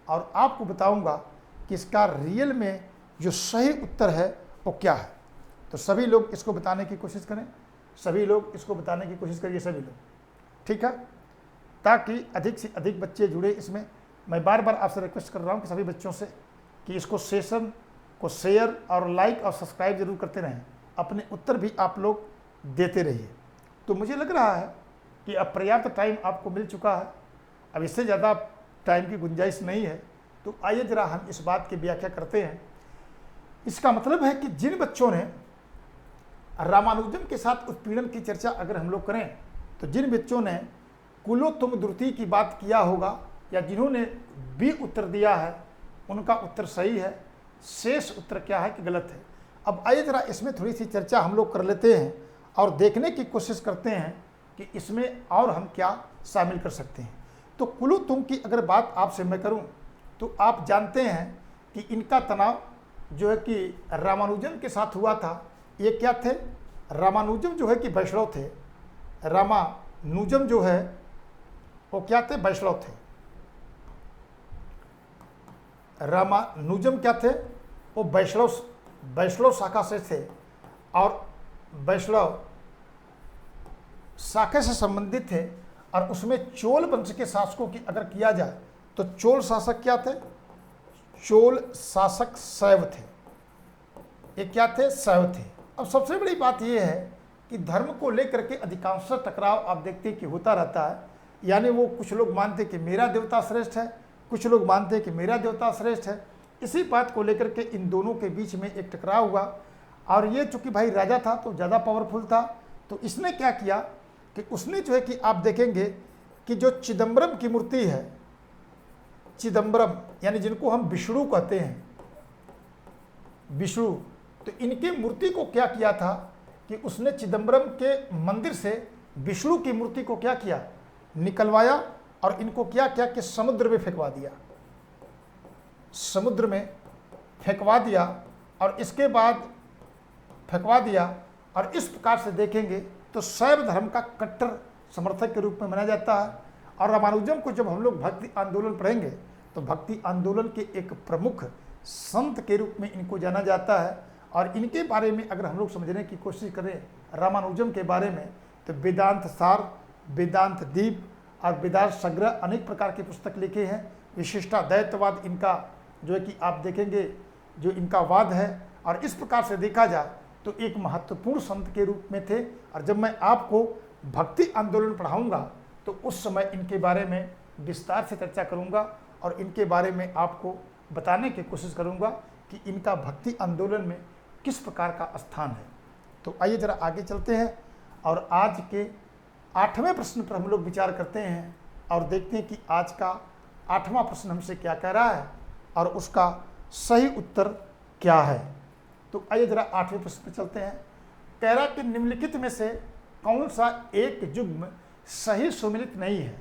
और आपको बताऊंगा कि इसका रियल में जो सही उत्तर है वो क्या है। तो सभी लोग इसको बताने की कोशिश करें, सभी लोग इसको बताने की कोशिश करिए, सभी लोग, ठीक है, ताकि अधिक से अधिक बच्चे जुड़े इसमें। मैं बार बार आपसे रिक्वेस्ट कर रहा हूँ कि सभी बच्चों से कि इसको सेशन को शेयर और लाइक और सब्सक्राइब जरूर करते रहें, अपने उत्तर भी आप लोग देते रहिए। तो मुझे लग रहा है कि अब पर्याप्त टाइम आपको मिल चुका है, अब इससे ज़्यादा टाइम की गुंजाइश नहीं है। तो आइए जरा हम इस बात की व्याख्या करते हैं। इसका मतलब है कि जिन बच्चों ने रामानुजम के साथ उत्पीड़न की चर्चा अगर हम लोग करें तो जिन बच्चों ने कुलोत्तुंग द्वितीय की बात किया होगा या जिन्होंने बी उत्तर दिया है उनका उत्तर सही है। शेष उत्तर क्या है कि गलत है। अब आइए जरा इसमें थोड़ी सी चर्चा हम लोग कर लेते हैं और देखने की कोशिश करते हैं कि इसमें और हम क्या शामिल कर सकते हैं। तो कुलोत्तुंग की अगर बात आपसे मैं करूं तो आप जानते हैं कि इनका तनाव जो है कि रामानुजम के साथ हुआ था। ये क्या थे, रामानुजम जो है कि वैष्णव थे, रामानुजम जो है वो क्या थे, वैष्णव थे। रामानुजम क्या थे, वो वैष्णव शाखा से थे और वैष्णव शाखा से संबंधित थे। और उसमें चोल वंश के शासकों की अगर किया जाए तो चोल शासक क्या थे, चोल शासक शैव थे। ये क्या थे, शैव थे। अब सबसे बड़ी बात यह है कि धर्म को लेकर के अधिकांश टकराव आप देखते हैं कि होता रहता है। यानी वो कुछ लोग मानते कि मेरा देवता श्रेष्ठ है, कुछ लोग मानते हैं कि मेरा देवता श्रेष्ठ है। इसी बात को लेकर के इन दोनों के बीच में एक टकराव हुआ और ये चूंकि भाई राजा था तो ज़्यादा पावरफुल था, तो इसने क्या किया कि उसने जो है कि आप देखेंगे कि जो चिदम्बरम की मूर्ति है, चिदम्बरम यानी जिनको हम विष्णु कहते हैं, विष्णु, तो इनकी मूर्ति को क्या किया था कि उसने चिदम्बरम के मंदिर से विष्णु की मूर्ति को क्या किया, निकलवाया और इनको क्या किया कि समुद्र में फेंकवा दिया, समुद्र में फेंकवा दिया। और इसके बाद फेंकवा दिया और इस प्रकार से देखेंगे तो शैव धर्म का कट्टर समर्थक के रूप में माना जाता है। और रामानुजम को जब हम लोग भक्ति आंदोलन पढ़ेंगे तो भक्ति आंदोलन के एक प्रमुख संत के रूप में इनको जाना जाता है। और इनके बारे में अगर हम लोग समझने की कोशिश करें रामानुजम के बारे में तो वेदांत सार, वेदांत दीप और वेदांत संग्रह अनेक प्रकार की पुस्तक लिखे हैं। विशिष्टाद्वैतवाद इनका जो है कि आप देखेंगे जो इनका वाद है। और इस प्रकार से देखा जाए तो एक महत्वपूर्ण संत के रूप में थे। और जब मैं आपको भक्ति आंदोलन पढ़ाऊंगा तो उस समय इनके बारे में विस्तार से चर्चा करूंगा और इनके बारे में आपको बताने की कोशिश करूंगा कि इनका भक्ति आंदोलन में किस प्रकार का स्थान है। तो आइए जरा आगे चलते हैं और आज के 8वें प्रश्न पर हम लोग विचार करते हैं और देखते हैं कि आज का 8वां प्रश्न हमसे क्या कह रहा है और उसका सही उत्तर क्या है। तो आइए जरा 8वें प्रश्न पर चलते हैं। कह रहा कि निम्नलिखित में से कौन सा एक युग्म सही सुमेलित नहीं है।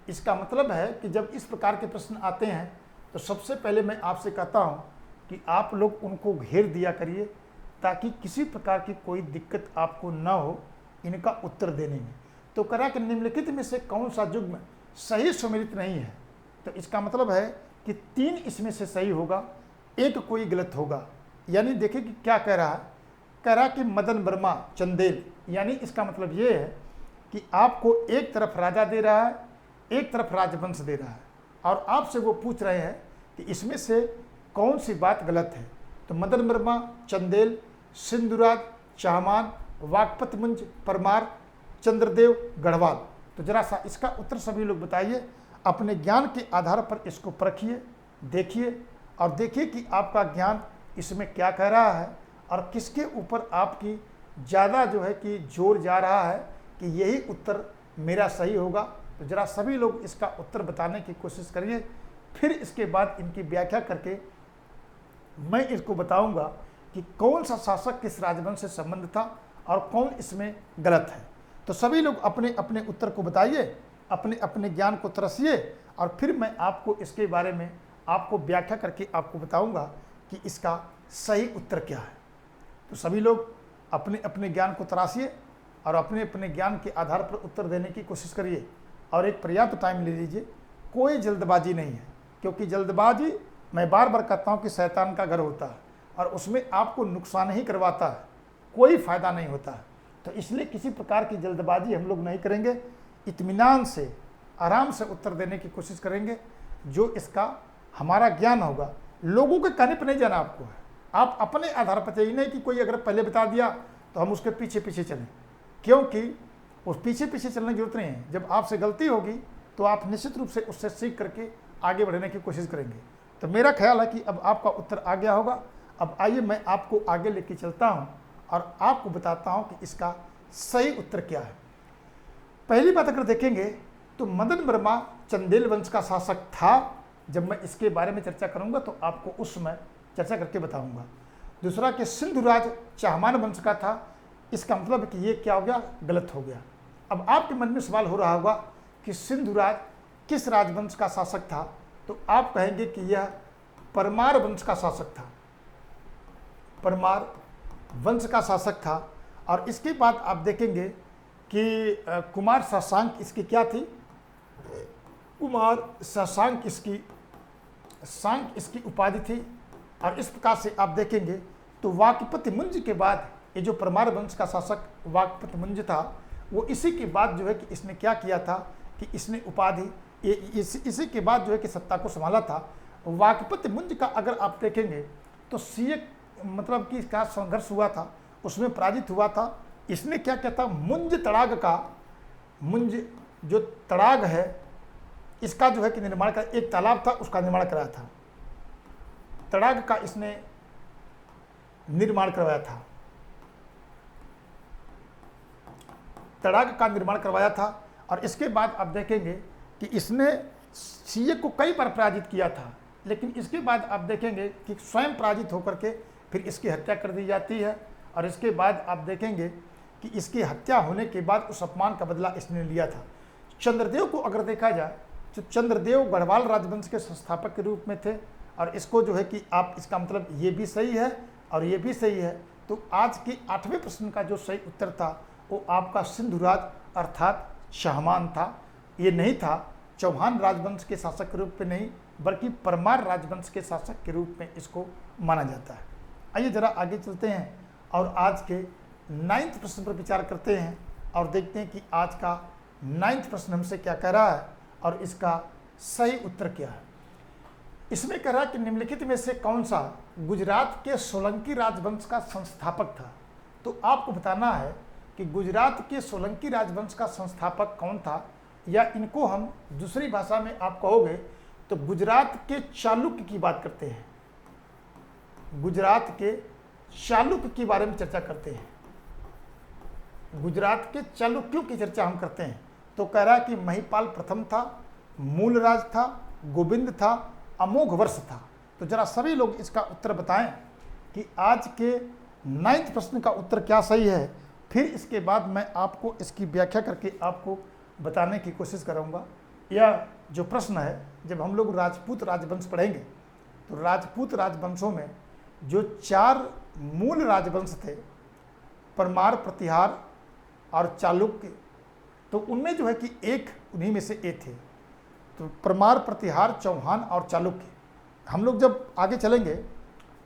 इसका मतलब है कि जब इस प्रकार के प्रश्न आते हैं तो सबसे पहले मैं आपसे कहता हूं कि आप लोग उनको घेर दिया करिए ताकि किसी प्रकार की कोई दिक्कत आपको न हो इनका उत्तर देने में। तो करा कि निम्नलिखित में से कौन सा युग्म सही सुमेलित नहीं है। तो इसका मतलब है कि 3 इसमें से सही होगा, एक कोई गलत होगा। यानी देखिए कि क्या कह रहा है, कह रहा कि मदन वर्मा चंदेल, यानी इसका मतलब ये है कि आपको एक तरफ राजा दे रहा है, एक तरफ राजवंश दे रहा है, और आपसे वो पूछ रहे हैं कि इसमें से कौन सी बात गलत है। तो मदन वर्मा चंदेल, सिंधुराज चाहमान, वाकपत मुंज परमार, चंद्रदेव गढ़वाल। तो जरा सा इसका उत्तर सभी लोग बताइए, अपने ज्ञान के आधार पर इसको परखिए, देखिए और देखिए कि आपका ज्ञान इसमें क्या कह रहा है और किसके ऊपर आपकी ज़्यादा जो है कि जोर जा रहा है कि यही उत्तर मेरा सही होगा। तो जरा सभी लोग इसका उत्तर बताने की कोशिश करिए, फिर इसके बाद इनकी व्याख्या करके मैं इसको बताऊंगा कि कौन सा शासक किस राजवंश से संबंध था और कौन इसमें गलत है। तो सभी लोग अपने अपने उत्तर को बताइए, अपने अपने ज्ञान को तरसिए और फिर मैं आपको इसके बारे में आपको व्याख्या करके आपको बताऊंगा कि इसका सही उत्तर क्या है। तो सभी लोग अपने अपने ज्ञान को तराशिए और अपने अपने ज्ञान के आधार पर उत्तर देने की कोशिश करिए और एक पर्याप्त टाइम ले लीजिए। कोई जल्दबाजी नहीं है, क्योंकि जल्दबाजी मैं बार बार कहता हूँ कि शैतान का घर होता है और उसमें आपको नुकसान ही करवाता है, कोई फ़ायदा नहीं होता है। तो इसलिए किसी प्रकार की जल्दबाजी हम लोग नहीं करेंगे, इत्मीनान से आराम से उत्तर देने की कोशिश करेंगे। जो इसका हमारा ज्ञान होगा, लोगों के कहने पर नहीं जाना आपको है, आप अपने आधार पर चाहिए। नहीं कि कोई अगर पहले बता दिया तो हम उसके पीछे पीछे चलें, क्योंकि उस पीछे पीछे चलने की जरूरत नहीं है। जब आपसे गलती होगी तो आप निश्चित रूप से उससे सीख करके आगे बढ़ने की कोशिश करेंगे। तो मेरा ख्याल है कि अब आपका उत्तर आ गया होगा। अब आइए मैं आपको आगे लेके चलता हूँ और आपको बताता हूँ कि इसका सही उत्तर क्या है। पहली बात अगर देखेंगे तो मदन वर्मा चंदेल वंश का शासक था। जब मैं इसके बारे में चर्चा करूंगा तो आपको उस समय चर्चा करके बताऊंगा। दूसरा कि सिंधुराज चाहमान वंश का था। इसका मतलब है कि ये क्या हो गया, गलत हो गया। अब आपके मन में सवाल हो रहा होगा कि सिंधुराज किस राजवंश का शासक था, तो आप कहेंगे कि यह परमार वंश का शासक था, परमार वंश का शासक था। और इसके बाद आप देखेंगे कि कुमार शशांक इसकी क्या थी, कुमार शशांक इसकी उपाधि थी। और इस प्रकार से आप देखेंगे तो वाकपति मुंज के बाद ये जो परमार वंश का शासक वाकपति मुंज था, वो इसी के बाद जो है कि इसने क्या किया था कि इसने उपाधि इसी के बाद जो है कि सत्ता को संभाला था। वाकपति मुंज का अगर आप देखेंगे तो सीए मतलब कि इसका संघर्ष हुआ था, उसमें पराजित हुआ था। इसने क्या किया था, मुंज जो तड़ाग है इसका जो है कि निर्माण का एक तालाब था, उसका निर्माण कराया था। तड़ाग का इसने निर्माण करवाया था, तड़ाग का निर्माण करवाया था। और इसके बाद आप देखेंगे कि इसने सीए को कई बार पराजित किया था, लेकिन इसके बाद आप देखेंगे कि स्वयं पराजित होकर के फिर इसकी हत्या कर दी जाती है। और इसके बाद आप देखेंगे कि इसकी हत्या होने के बाद उस अपमान का बदला इसने लिया था। चंद्रदेव को अगर देखा जाए तो चंद्रदेव गढ़वाल राजवंश के संस्थापक के रूप में थे। और इसको जो है कि आप इसका मतलब ये भी सही है और ये भी सही है। तो आज के 8वें प्रश्न का जो सही उत्तर था वो आपका सिंधुराज अर्थात शाहमान था। ये नहीं था चौहान राजवंश के शासक के रूप में नहीं, बल्कि परमार राजवंश के शासक के रूप में इसको माना जाता है। आइए जरा आगे चलते हैं और आज के 9वें प्रश्न पर विचार करते हैं और देखते हैं कि आज का 9वां प्रश्न हमसे क्या कह रहा है और इसका सही उत्तर क्या है। इसमें कह रहा है कि निम्नलिखित में से कौन सा गुजरात के सोलंकी राजवंश का संस्थापक था। तो आपको बताना है कि गुजरात के सोलंकी राजवंश का संस्थापक कौन था, या इनको हम दूसरी भाषा में आप कहोगे तो गुजरात के चालुक्य की बात करते हैं। गुजरात के चालुक्य के बारे में चर्चा करते हैं, गुजरात के चालुक्यों की चर्चा हम करते हैं। तो कह रहा है कि महिपाल प्रथम था, मूलराज था, गोविंद था, अमोघ वर्ष था। तो जरा सभी लोग इसका उत्तर बताएं कि आज के 9वें प्रश्न का उत्तर क्या सही है। फिर इसके बाद मैं आपको इसकी व्याख्या करके आपको बताने की कोशिश करूंगा। यह जो प्रश्न है, जब हम लोग राजपूत राजवंश पढ़ेंगे तो राजपूत राजवंशों में जो 4 मूल राजवंश थे, परमार, प्रतिहार और चालुक्य, तो उनमें जो है कि एक उन्हीं में से एक थे। तो परमार, प्रतिहार, चौहान और चालुक्य। हम लोग जब आगे चलेंगे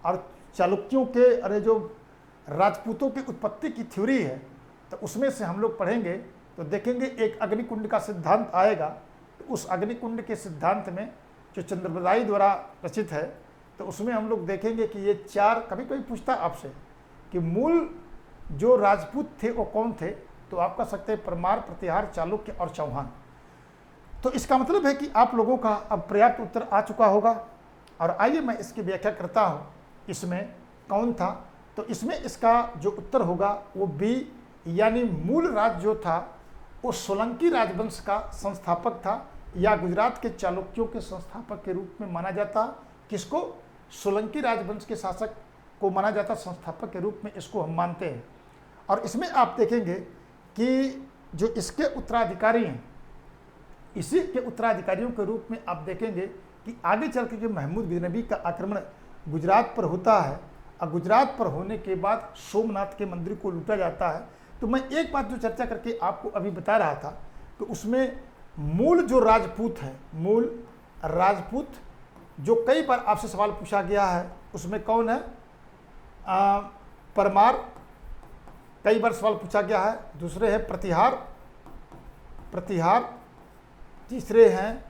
और चालुक्यों के अरे जो राजपूतों की उत्पत्ति की थ्योरी है, तो उसमें से हम लोग पढ़ेंगे तो देखेंगे एक अग्निकुंड का सिद्धांत आएगा। तो उस अग्निकुंड के सिद्धांत में जो चंद्रबदाई द्वारा रचित है, तो उसमें हम लोग देखेंगे कि ये 4, कभी कोई पूछता आपसे कि मूल जो राजपूत थे वो कौन थे, तो आप कह सकते हैं परमार, प्रतिहार, चालुक्य और चौहान। तो इसका मतलब है कि आप लोगों का अब पर्याप्त उत्तर आ चुका होगा। और आइए मैं इसकी व्याख्या करता हूँ, इसमें कौन था। तो इसमें इसका जो उत्तर होगा वो बी, यानी मूल राज जो था वो सोलंकी राजवंश का संस्थापक था, या गुजरात के चालुक्यों के संस्थापक के रूप में माना जाता। किसको? सोलंकी राजवंश के शासक को माना जाता संस्थापक के रूप में, इसको हम मानते हैं। और इसमें आप देखेंगे कि जो इसके उत्तराधिकारी हैं, इसी के उत्तराधिकारियों के रूप में आप देखेंगे कि आगे चल के जो महमूद गजनबी का आक्रमण गुजरात पर होता है और गुजरात पर होने के बाद सोमनाथ के मंदिर को लूटा जाता है। तो मैं एक बात जो चर्चा करके आपको अभी बता रहा था कि उसमें मूल जो राजपूत है, मूल राजपूत जो कई बार आपसे सवाल पूछा गया है, उसमें कौन है? परमार, कई बार सवाल पूछा गया है। दूसरे हैं प्रतिहार, तीसरे हैं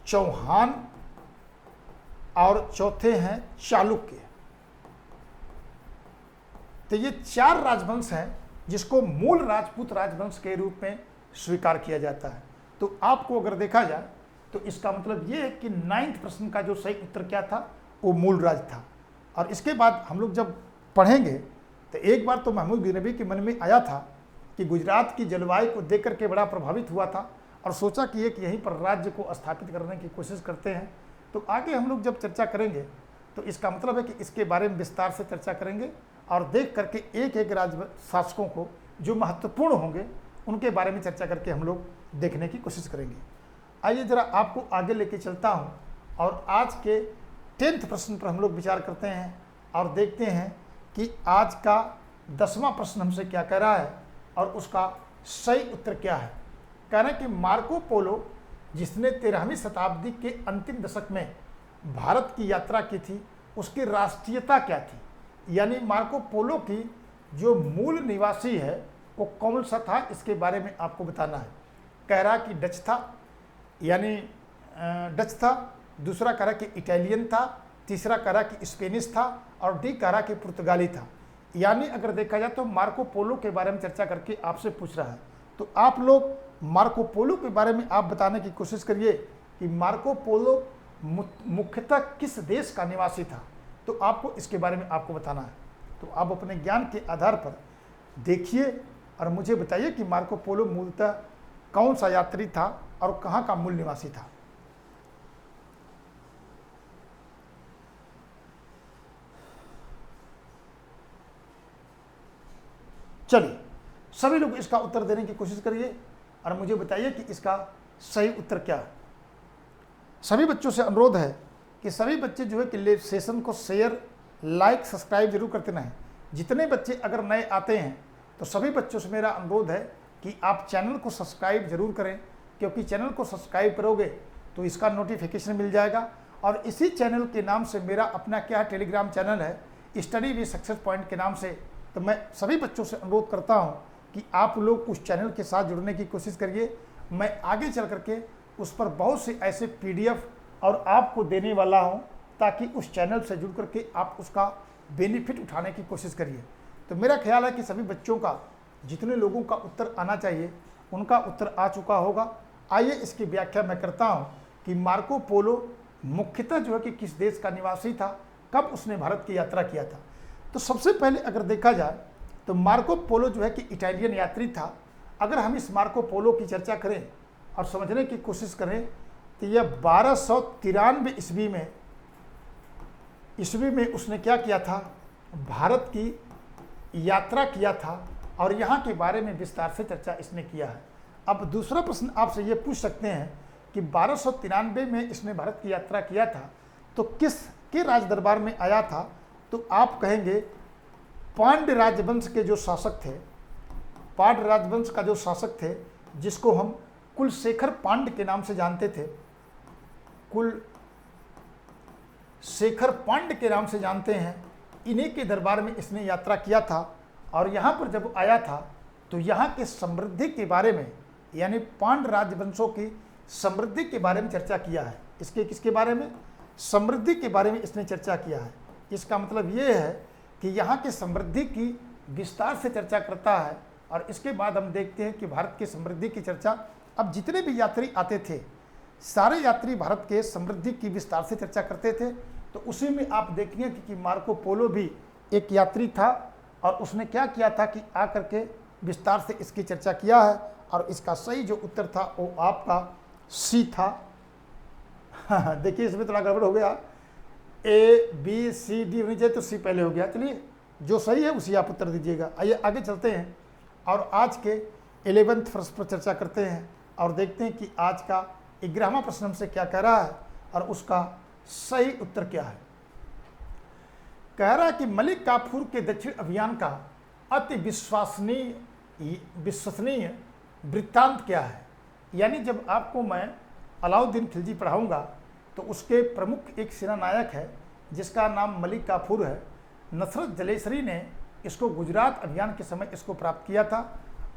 चौहान और चौथे हैं चालुक्य। तो ये 4 राजवंश हैं जिसको मूल राजपूत राजवंश के रूप में स्वीकार किया जाता है। तो आपको अगर देखा जाए तो इसका मतलब ये है कि 9th प्रश्न का जो सही उत्तर क्या था, वो मूल राज था। और इसके बाद हम लोग जब पढ़ेंगे तो एक बार तो महमूद गजनबी के मन में आया था कि गुजरात की जलवायु को देख करके बड़ा प्रभावित हुआ था और सोचा कि एक यहीं पर राज्य को स्थापित करने की कोशिश करते हैं। तो आगे हम लोग जब चर्चा करेंगे तो इसका मतलब है कि इसके बारे में विस्तार से चर्चा करेंगे और देख करके एक एक राज्य शासकों को जो महत्वपूर्ण होंगे उनके बारे में चर्चा करके हम लोग देखने की कोशिश करेंगे। आइए जरा आपको आगे लेके चलता हूं और आज के 10th प्रश्न पर हम लोग विचार करते हैं और देखते हैं कि आज का 10वां प्रश्न हमसे क्या कह रहा है और उसका सही उत्तर क्या है। कह रहे हैं कि मार्को पोलो जिसने 13वीं शताब्दी के अंतिम दशक में भारत की यात्रा की थी, उसकी राष्ट्रीयता क्या थी? यानी मार्को पोलो की जो मूल निवासी है वो कौन सा था, इसके बारे में आपको बताना है। कह रहा कि डच था, यानी डच था। दूसरा कह रहा कि इटालियन था। तीसरा कह रहा कि स्पेनिश था और डी कह रहा कि पुर्तगाली था। यानी अगर देखा जाए तो मार्को पोलो के बारे में चर्चा करके आपसे पूछ रहा है, तो आप लोग मार्को पोलो के बारे में आप बताने की कोशिश करिए कि मार्को पोलो मुख्यतः किस देश का निवासी था। तो आपको इसके बारे में आपको बताना है। तो आप अपने ज्ञान के आधार पर देखिए और मुझे बताइए कि मार्को पोलो मूलतः कौन सा यात्री था और कहाँ का मूल निवासी था। चलिए सभी लोग इसका उत्तर देने की कोशिश करिए और मुझे बताइए कि इसका सही उत्तर क्या है। सभी बच्चों से अनुरोध है कि सभी बच्चे जो है कि सेशन को शेयर, लाइक, सब्सक्राइब जरूर करते रहें। जितने बच्चे अगर नए आते हैं तो सभी बच्चों से मेरा अनुरोध है कि आप चैनल को सब्सक्राइब जरूर करें, क्योंकि चैनल को सब्सक्राइब करोगे तो इसका नोटिफिकेशन मिल जाएगा। और इसी चैनल के नाम से मेरा अपना क्या टेलीग्राम चैनल है, स्टडी विद सक्सेस पॉइंट के नाम से। तो मैं सभी बच्चों से अनुरोध करता हूं कि आप लोग उस चैनल के साथ जुड़ने की कोशिश करिए। मैं आगे चल करके उस पर बहुत से ऐसे PDF और आपको देने वाला हूं, ताकि उस चैनल से जुड़ करके आप उसका बेनिफिट उठाने की कोशिश करिए। तो मेरा ख्याल है कि सभी बच्चों का, जितने लोगों का उत्तर आना चाहिए उनका उत्तर आ चुका होगा। आइए इसकी व्याख्या मैं करता हूं कि मार्को पोलो मुख्यतः जो है कि किस देश का निवासी था, कब उसने भारत की यात्रा किया था। तो सबसे पहले अगर देखा जाए तो मार्को पोलो जो है कि इटालियन यात्री था। अगर हम इस मार्को पोलो की चर्चा करें और समझने की कोशिश करें तो यह 1293 ईस्वी में उसने क्या किया था, भारत की यात्रा किया था और यहाँ के बारे में विस्तार से चर्चा इसने किया है। अब दूसरा प्रश्न आपसे ये पूछ सकते हैं कि 1293 में इसने भारत की यात्रा किया था, तो किस के राज दरबार में आया था? तो आप कहेंगे पांड्य राजवंश के जो शासक थे, पांड्य राजवंश का जो शासक थे, जिसको हम कुलशेखर पांड्य के नाम से जानते थे, कुलशेखर पांड्य के नाम से जानते हैं, इन्हीं के दरबार में इसने यात्रा किया था। और यहाँ पर जब आया था तो यहाँ के समृद्धि के बारे में, यानी पांड्य राजवंशों की समृद्धि के बारे में चर्चा किया है। इसके किसके बारे में? समृद्धि के बारे में इसने चर्चा किया है। इसका मतलब ये है कि यहाँ की समृद्धि की विस्तार से चर्चा करता है। और इसके बाद हम देखते हैं कि भारत की समृद्धि की चर्चा, अब जितने भी यात्री आते थे सारे यात्री भारत के समृद्धि की विस्तार से चर्चा करते थे। तो उसी में आप देखिए कि मार्को पोलो भी एक यात्री था और उसने क्या किया था कि आकर के विस्तार से इसकी चर्चा किया है। और इसका सही जो उत्तर था वो आपका सी था। देखिए इसमें थोड़ा गड़बड़ हो गया, ए बी सी डी होनी चाहिए तो सी पहले हो गया। चलिए जो सही है उसी आप उत्तर दीजिएगा। आइए आगे चलते हैं और आज के 11वें प्रश्न पर चर्चा करते हैं और देखते हैं कि आज का 11वां प्रश्न हमसे क्या कह रहा है और उसका सही उत्तर क्या है। कह रहा है कि मलिक काफूर के दक्षिण अभियान का अति विश्वसनीय वृत्तांत क्या है। यानी जब आपको मैं अलाउद्दीन खिलजी पढ़ाऊंगा तो उसके प्रमुख एक सेनानायक है जिसका नाम मलिक काफूर है। नसरत जलेसरी ने इसको गुजरात अभियान के समय इसको प्राप्त किया था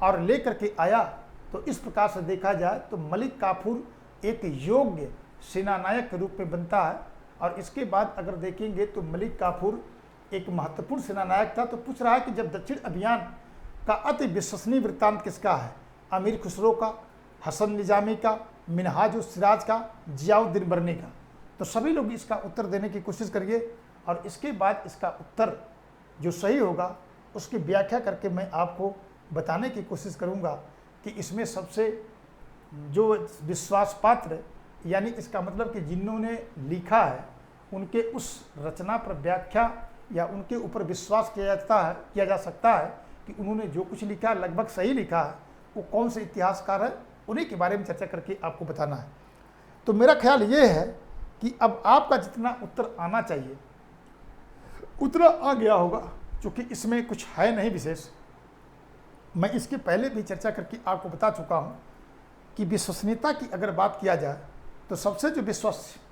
और लेकर के आया। तो इस प्रकार से देखा जाए तो मलिक काफूर एक योग्य सेनानायक के रूप में बनता है। और इसके बाद अगर देखेंगे तो मलिक काफूर एक महत्वपूर्ण सेनानायक था। तो पूछ रहा है कि जब दक्षिण अभियान का अति विश्वसनीय वृत्तांत किसका है? अमीर खुसरो का, हसन निजामी का, मिनहाज-उस-सिराज का, जियाउद्दीन बर्नी का। तो सभी लोग इसका उत्तर देने की कोशिश करिए और इसके बाद इसका उत्तर जो सही होगा उसकी व्याख्या करके मैं आपको बताने की कोशिश करूंगा कि इसमें सबसे जो विश्वास पात्र, यानी इसका मतलब कि जिन्होंने लिखा है उनके उस रचना पर व्याख्या या उनके ऊपर विश्वास किया जा सकता है कि उन्होंने जो कुछ लिखा लगभग सही लिखा है, वो कौन से इतिहासकार है, उन्हीं के बारे में चर्चा करके आपको बताना है। तो मेरा ख्याल ये है कि अब आपका जितना उत्तर आना चाहिए उतना आ गया होगा, क्योंकि इसमें कुछ है नहीं विशेष। मैं इसके पहले भी चर्चा करके आपको बता चुका हूँ कि विश्वसनीयता की अगर बात किया जाए तो सबसे जो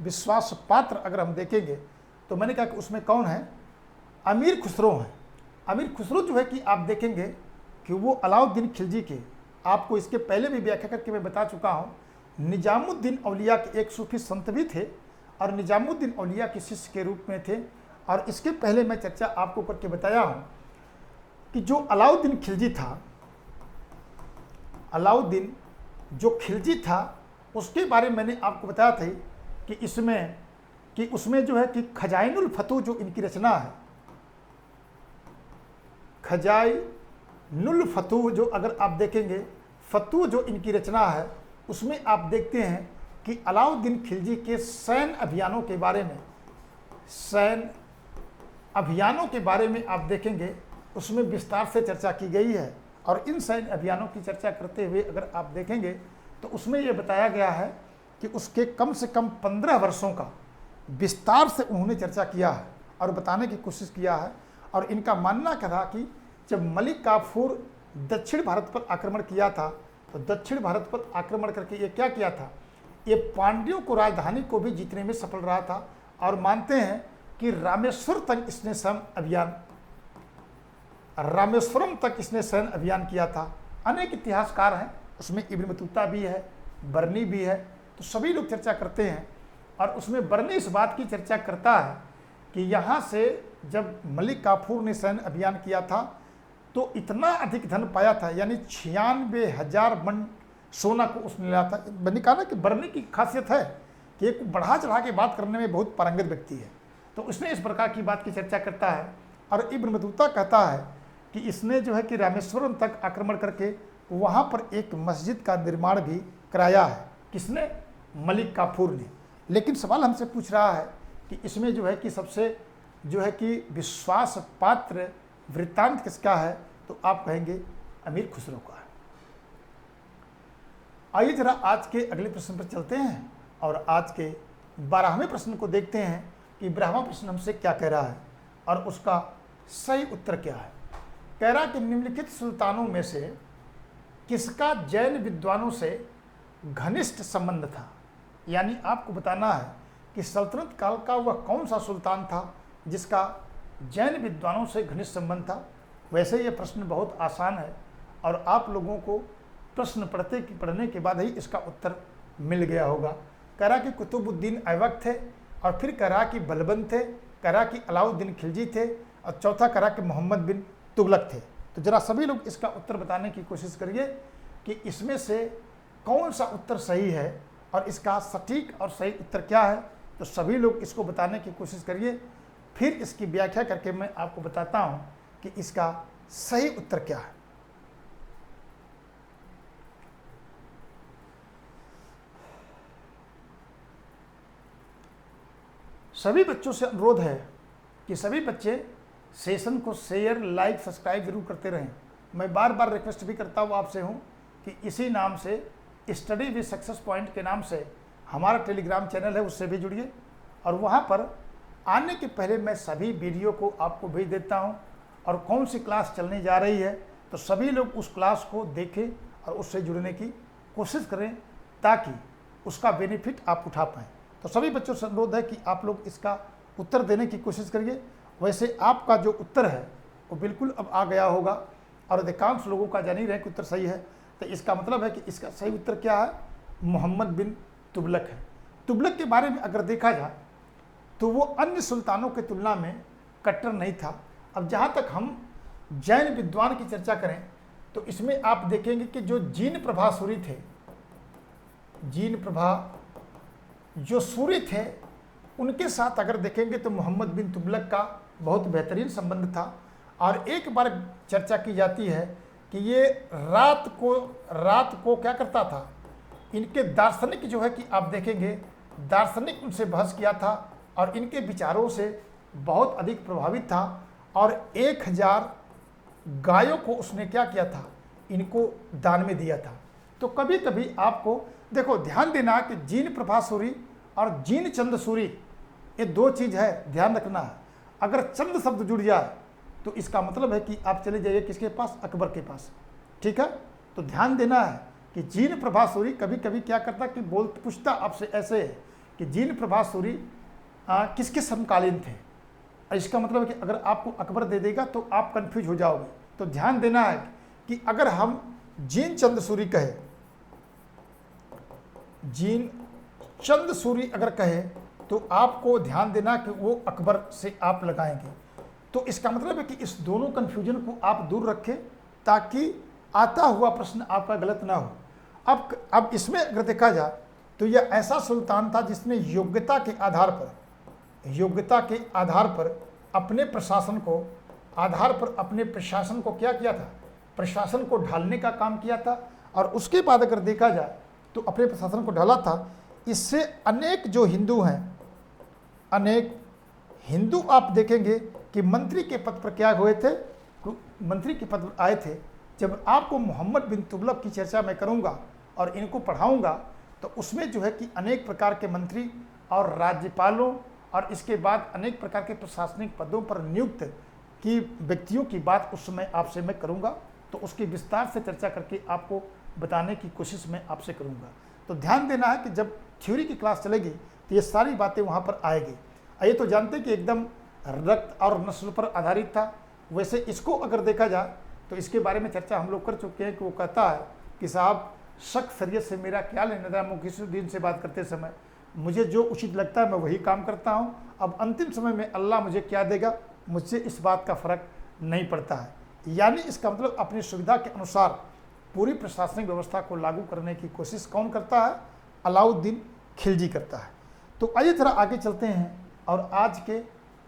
विश्वास पात्र अगर हम देखेंगे तो मैंने कहा कि उसमें कौन है? अमीर खुसरो हैं। अमीर खुसरो जो है कि आप देखेंगे कि वो अलाउद्दीन खिलजी के, आपको इसके पहले भी व्याख्या करके मैं बता चुका हूँ, निजामुद्दीन औलिया के एक सूफी संत भी थे और निजामुद्दीन औलिया के शिष्य के रूप में थे। और इसके पहले मैं चर्चा आपको करके बताया हूँ कि जो अलाउद्दीन खिलजी था, अलाउद्दीन जो खिलजी था उसके बारे में मैंने आपको बताया था कि उसमें जो है कि खजाइनुल फतू जो इनकी रचना है, खजाइनुल फतू जो अगर आप देखेंगे फतू जो इनकी रचना है उसमें आप देखते हैं कि अलाउद्दीन खिलजी के सैन्य अभियानों के बारे में आप देखेंगे उसमें विस्तार से चर्चा की गई है। और इन सैन्य अभियानों की चर्चा करते हुए अगर आप देखेंगे तो उसमें यह बताया गया है कि उसके कम से कम 15 वर्षों का विस्तार से उन्होंने चर्चा किया है और बताने की कोशिश किया है। और इनका मानना क्या था कि जब मलिक काफूर दक्षिण भारत पर आक्रमण किया था तो दक्षिण भारत पर आक्रमण करके ये क्या किया था, ये पांड्यों को राजधानी को भी जीतने में सफल रहा था। और मानते हैं कि रामेश्वरम तक इसने सैन्य अभियान किया था। अनेक इतिहासकार हैं, उसमें इब्न बतूता भी है, बर्नी भी है, तो सभी लोग चर्चा करते हैं। और उसमें बर्नी इस बात की चर्चा करता है कि यहाँ से जब मलिक काफूर ने सैन्य अभियान किया था तो इतना अधिक धन पाया था, यानी 96,000 मन सोना को उसने लिया था। मैंने कहा ना कि बर्नी की खासियत है कि एक बढ़ा चढ़ा के बात करने में बहुत पारंगत व्यक्ति है, तो उसने इस प्रकार की बात की चर्चा करता है। और इब्न बतूता कहता है कि इसने जो है कि रामेश्वरम तक आक्रमण करके वहाँ पर एक मस्जिद का निर्माण भी कराया है। किसने? मलिक काफूर ने। लेकिन सवाल हमसे पूछ रहा है कि इसमें जो है कि सबसे जो है कि विश्वास पात्र वृत्तांत किसका है, तो आप कहेंगे अमीर खुसरो का है। आइए जरा आज के अगले प्रश्न पर चलते हैं और आज के 12वें प्रश्न को देखते हैं। कि ब्राह्मण प्रश्न हमसे क्या कह रहा है और उसका सही उत्तर क्या है। कह रहा कि निम्नलिखित सुल्तानों में से किसका जैन विद्वानों से घनिष्ठ संबंध था। यानी आपको बताना है कि सल्तनत काल का वह कौन सा सुल्तान था जिसका जैन विद्वानों से घनिष्ठ संबंध था। वैसे ये प्रश्न बहुत आसान है और आप लोगों को प्रश्न पढ़ने के बाद ही इसका उत्तर मिल गया होगा। कह रहा कि कुतुबुद्दीन ऐबक थे, और फिर कह रहा कि बलबन थे, कह रहा कि अलाउद्दीन खिलजी थे, और चौथा कह रहा कि मोहम्मद बिन तुगलक थे। तो जरा सभी लोग इसका उत्तर बताने की कोशिश करिए कि इसमें से कौन सा उत्तर सही है और इसका सटीक और सही उत्तर क्या है। तो सभी लोग इसको बताने की कोशिश करिए, फिर इसकी व्याख्या करके मैं आपको बताता हूँ कि इसका सही उत्तर क्या है। सभी बच्चों से अनुरोध है कि सभी बच्चे सेशन को शेयर, लाइक, सब्सक्राइब जरूर करते रहें। मैं बार बार रिक्वेस्ट भी करता हूँ आपसे हूँ कि इसी नाम से स्टडी विद सक्सेस पॉइंट के नाम से हमारा टेलीग्राम चैनल है, उससे भी जुड़िए। और वहाँ पर आने के पहले मैं सभी वीडियो को आपको भेज देता हूँ और कौन सी क्लास चलने जा रही है, तो सभी लोग उस क्लास को देखें और उससे जुड़ने की कोशिश करें ताकि उसका बेनिफिट आप उठा पाएँ। तो सभी बच्चों से अनुरोध है कि आप लोग इसका उत्तर देने की कोशिश करिए। वैसे आपका जो उत्तर है वो बिल्कुल अब आ गया होगा और अधिकांश लोगों का जान ही रहे कि उत्तर सही है। तो इसका मतलब है कि इसका सही उत्तर क्या है, मोहम्मद बिन तुगलक है। तुगलक के बारे में अगर देखा जाए तो वो अन्य सुल्तानों की तुलना में कट्टर नहीं था। अब जहाँ तक हम जैन विद्वान की चर्चा करें तो इसमें आप देखेंगे कि जो जीन प्रभा सूरी थे, जीन प्रभा जो सूरी थे, उनके साथ अगर देखेंगे तो मोहम्मद बिन तुगलक का बहुत बेहतरीन संबंध था। और एक बार चर्चा की जाती है कि ये रात को क्या करता था, इनके दार्शनिक जो है कि आप देखेंगे दार्शनिक उनसे बहस किया था और इनके विचारों से बहुत अधिक प्रभावित था और 1000 गायों को उसने क्या किया था, इनको दान में दिया था। तो कभी कभी आपको देखो ध्यान देना कि जीन प्रभा सूरी और जीन चंद सूरी ये दो चीज़ है, ध्यान रखना है। अगर चंद शब्द जुड़ जाए तो इसका मतलब है कि आप चले जाइए किसके पास, अकबर के पास। ठीक है, तो ध्यान देना है कि जीन प्रभा सूरी कभी कभी क्या करता कि पूछता आपसे ऐसे है कि जीन प्रभा सूरी किसके समकालीन थे। इसका मतलब है कि अगर आपको अकबर दे देगा तो आप कंफ्यूज हो जाओगे। तो ध्यान देना है कि अगर हम जीन चंद सूरी कहे, जीन चंद सूरी अगर कहे तो आपको ध्यान देना कि वो अकबर से आप लगाएंगे। तो इसका मतलब है कि इस दोनों कन्फ्यूजन को आप दूर रखें ताकि आता हुआ प्रश्न आपका गलत ना हो। अब इसमें अगर देखा जाए तो यह ऐसा सुल्तान था जिसने योग्यता के आधार पर अपने प्रशासन को क्या किया था, प्रशासन को ढालने का काम किया था। और उसके बाद अगर देखा जाए तो अपने प्रशासन को ढाला था। इससे अनेक जो हिंदू हैं, अनेक हिंदू आप देखेंगे कि मंत्री के पद पर क्या हुए थे, मंत्री के पद पर आए थे। जब आपको मोहम्मद बिन तुगलक की चर्चा मैं करूंगा और इनको पढ़ाऊंगा तो उसमें जो है कि अनेक प्रकार के मंत्री और राज्यपालों और इसके बाद अनेक प्रकार के प्रशासनिक पदों पर नियुक्त की व्यक्तियों की बात उस समय आपसे मैं करूंगा। तो उसकी विस्तार से चर्चा करके आपको बताने की कोशिश मैं आपसे करूंगा। तो ध्यान देना है कि जब थ्योरी की क्लास चलेगी तो ये सारी बातें वहाँ पर आएगी। ये तो जानते हैं कि एकदम रक्त और नस्ल पर आधारित था। वैसे इसको अगर देखा जाए तो इसके बारे में चर्चा हम लोग कर चुके हैं कि वो कहता है कि साहब शक शरीयत से मेरा क्या लेना देना, मुखिसुद्दीन से बात करते समय मुझे जो उचित लगता है मैं वही काम करता हूँ। अब अंतिम समय में अल्लाह मुझे क्या देगा, मुझसे इस बात का फ़र्क नहीं पड़ता है। यानी इसका मतलब अपनी सुविधा के अनुसार पूरी प्रशासनिक व्यवस्था को लागू करने की कोशिश कौन करता है, अलाउद्दीन खिलजी करता है। तो आइए थोड़ा आगे चलते हैं और आज के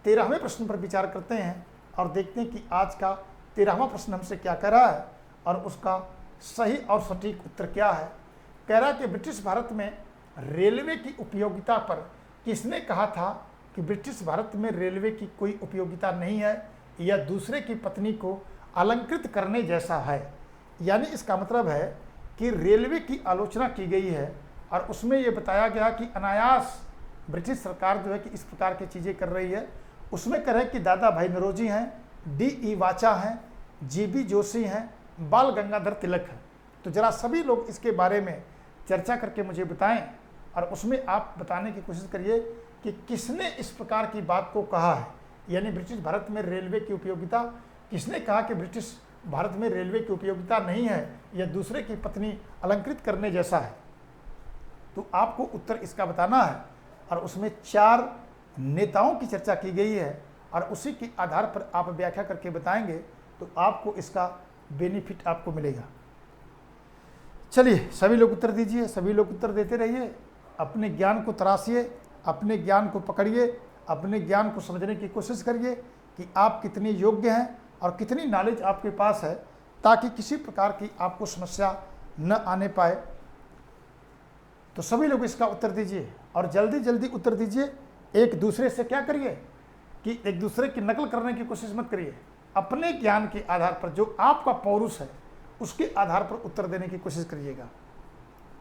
13वें प्रश्न पर विचार करते हैं और देखते हैं कि आज का 13वां प्रश्न हमसे क्या कह रहा है और उसका सही और सटीक उत्तर क्या है। कह रहा है कि ब्रिटिश भारत में रेलवे की उपयोगिता पर किसने कहा था कि ब्रिटिश भारत में रेलवे की कोई उपयोगिता नहीं है, या दूसरे की पत्नी को अलंकृत करने जैसा है। यानी इसका मतलब है कि रेलवे की आलोचना की गई है और उसमें ये बताया गया कि अनायास ब्रिटिश सरकार जो है कि इस प्रकार की चीज़ें कर रही है। उसमें कह रहे कि दादा भाई नौरोजी हैं, D.E. वाचा हैं, G.B. जोशी हैं, बाल गंगाधर तिलक हैं। तो जरा सभी लोग इसके बारे में चर्चा करके मुझे बताएं और उसमें आप बताने की कोशिश करिए कि किसने इस प्रकार की बात को कहा है, यानी ब्रिटिश भारत में रेलवे की उपयोगिता, किसने कहा कि ब्रिटिश भारत में रेलवे की उपयोगिता नहीं है या दूसरे की पत्नी अलंकृत करने जैसा है। तो आपको उत्तर इसका बताना है और उसमें 4 नेताओं की चर्चा की गई है और उसी के आधार पर आप व्याख्या करके बताएंगे तो आपको इसका बेनिफिट आपको मिलेगा। चलिए सभी लोग उत्तर दीजिए, सभी लोग उत्तर देते रहिए, अपने ज्ञान को तराशिए, अपने ज्ञान को पकड़िए, अपने ज्ञान को समझने की कोशिश करिए कि आप कितने योग्य हैं और कितनी नॉलेज आपके पास है, ताकि किसी प्रकार की आपको समस्या न आने पाए। तो सभी लोग इसका उत्तर दीजिए और जल्दी जल्दी उत्तर दीजिए। एक दूसरे से क्या करिए कि एक दूसरे की नकल करने की कोशिश मत करिए, अपने ज्ञान के आधार पर जो आपका पौरुष है उसके आधार पर उत्तर देने की कोशिश करिएगा।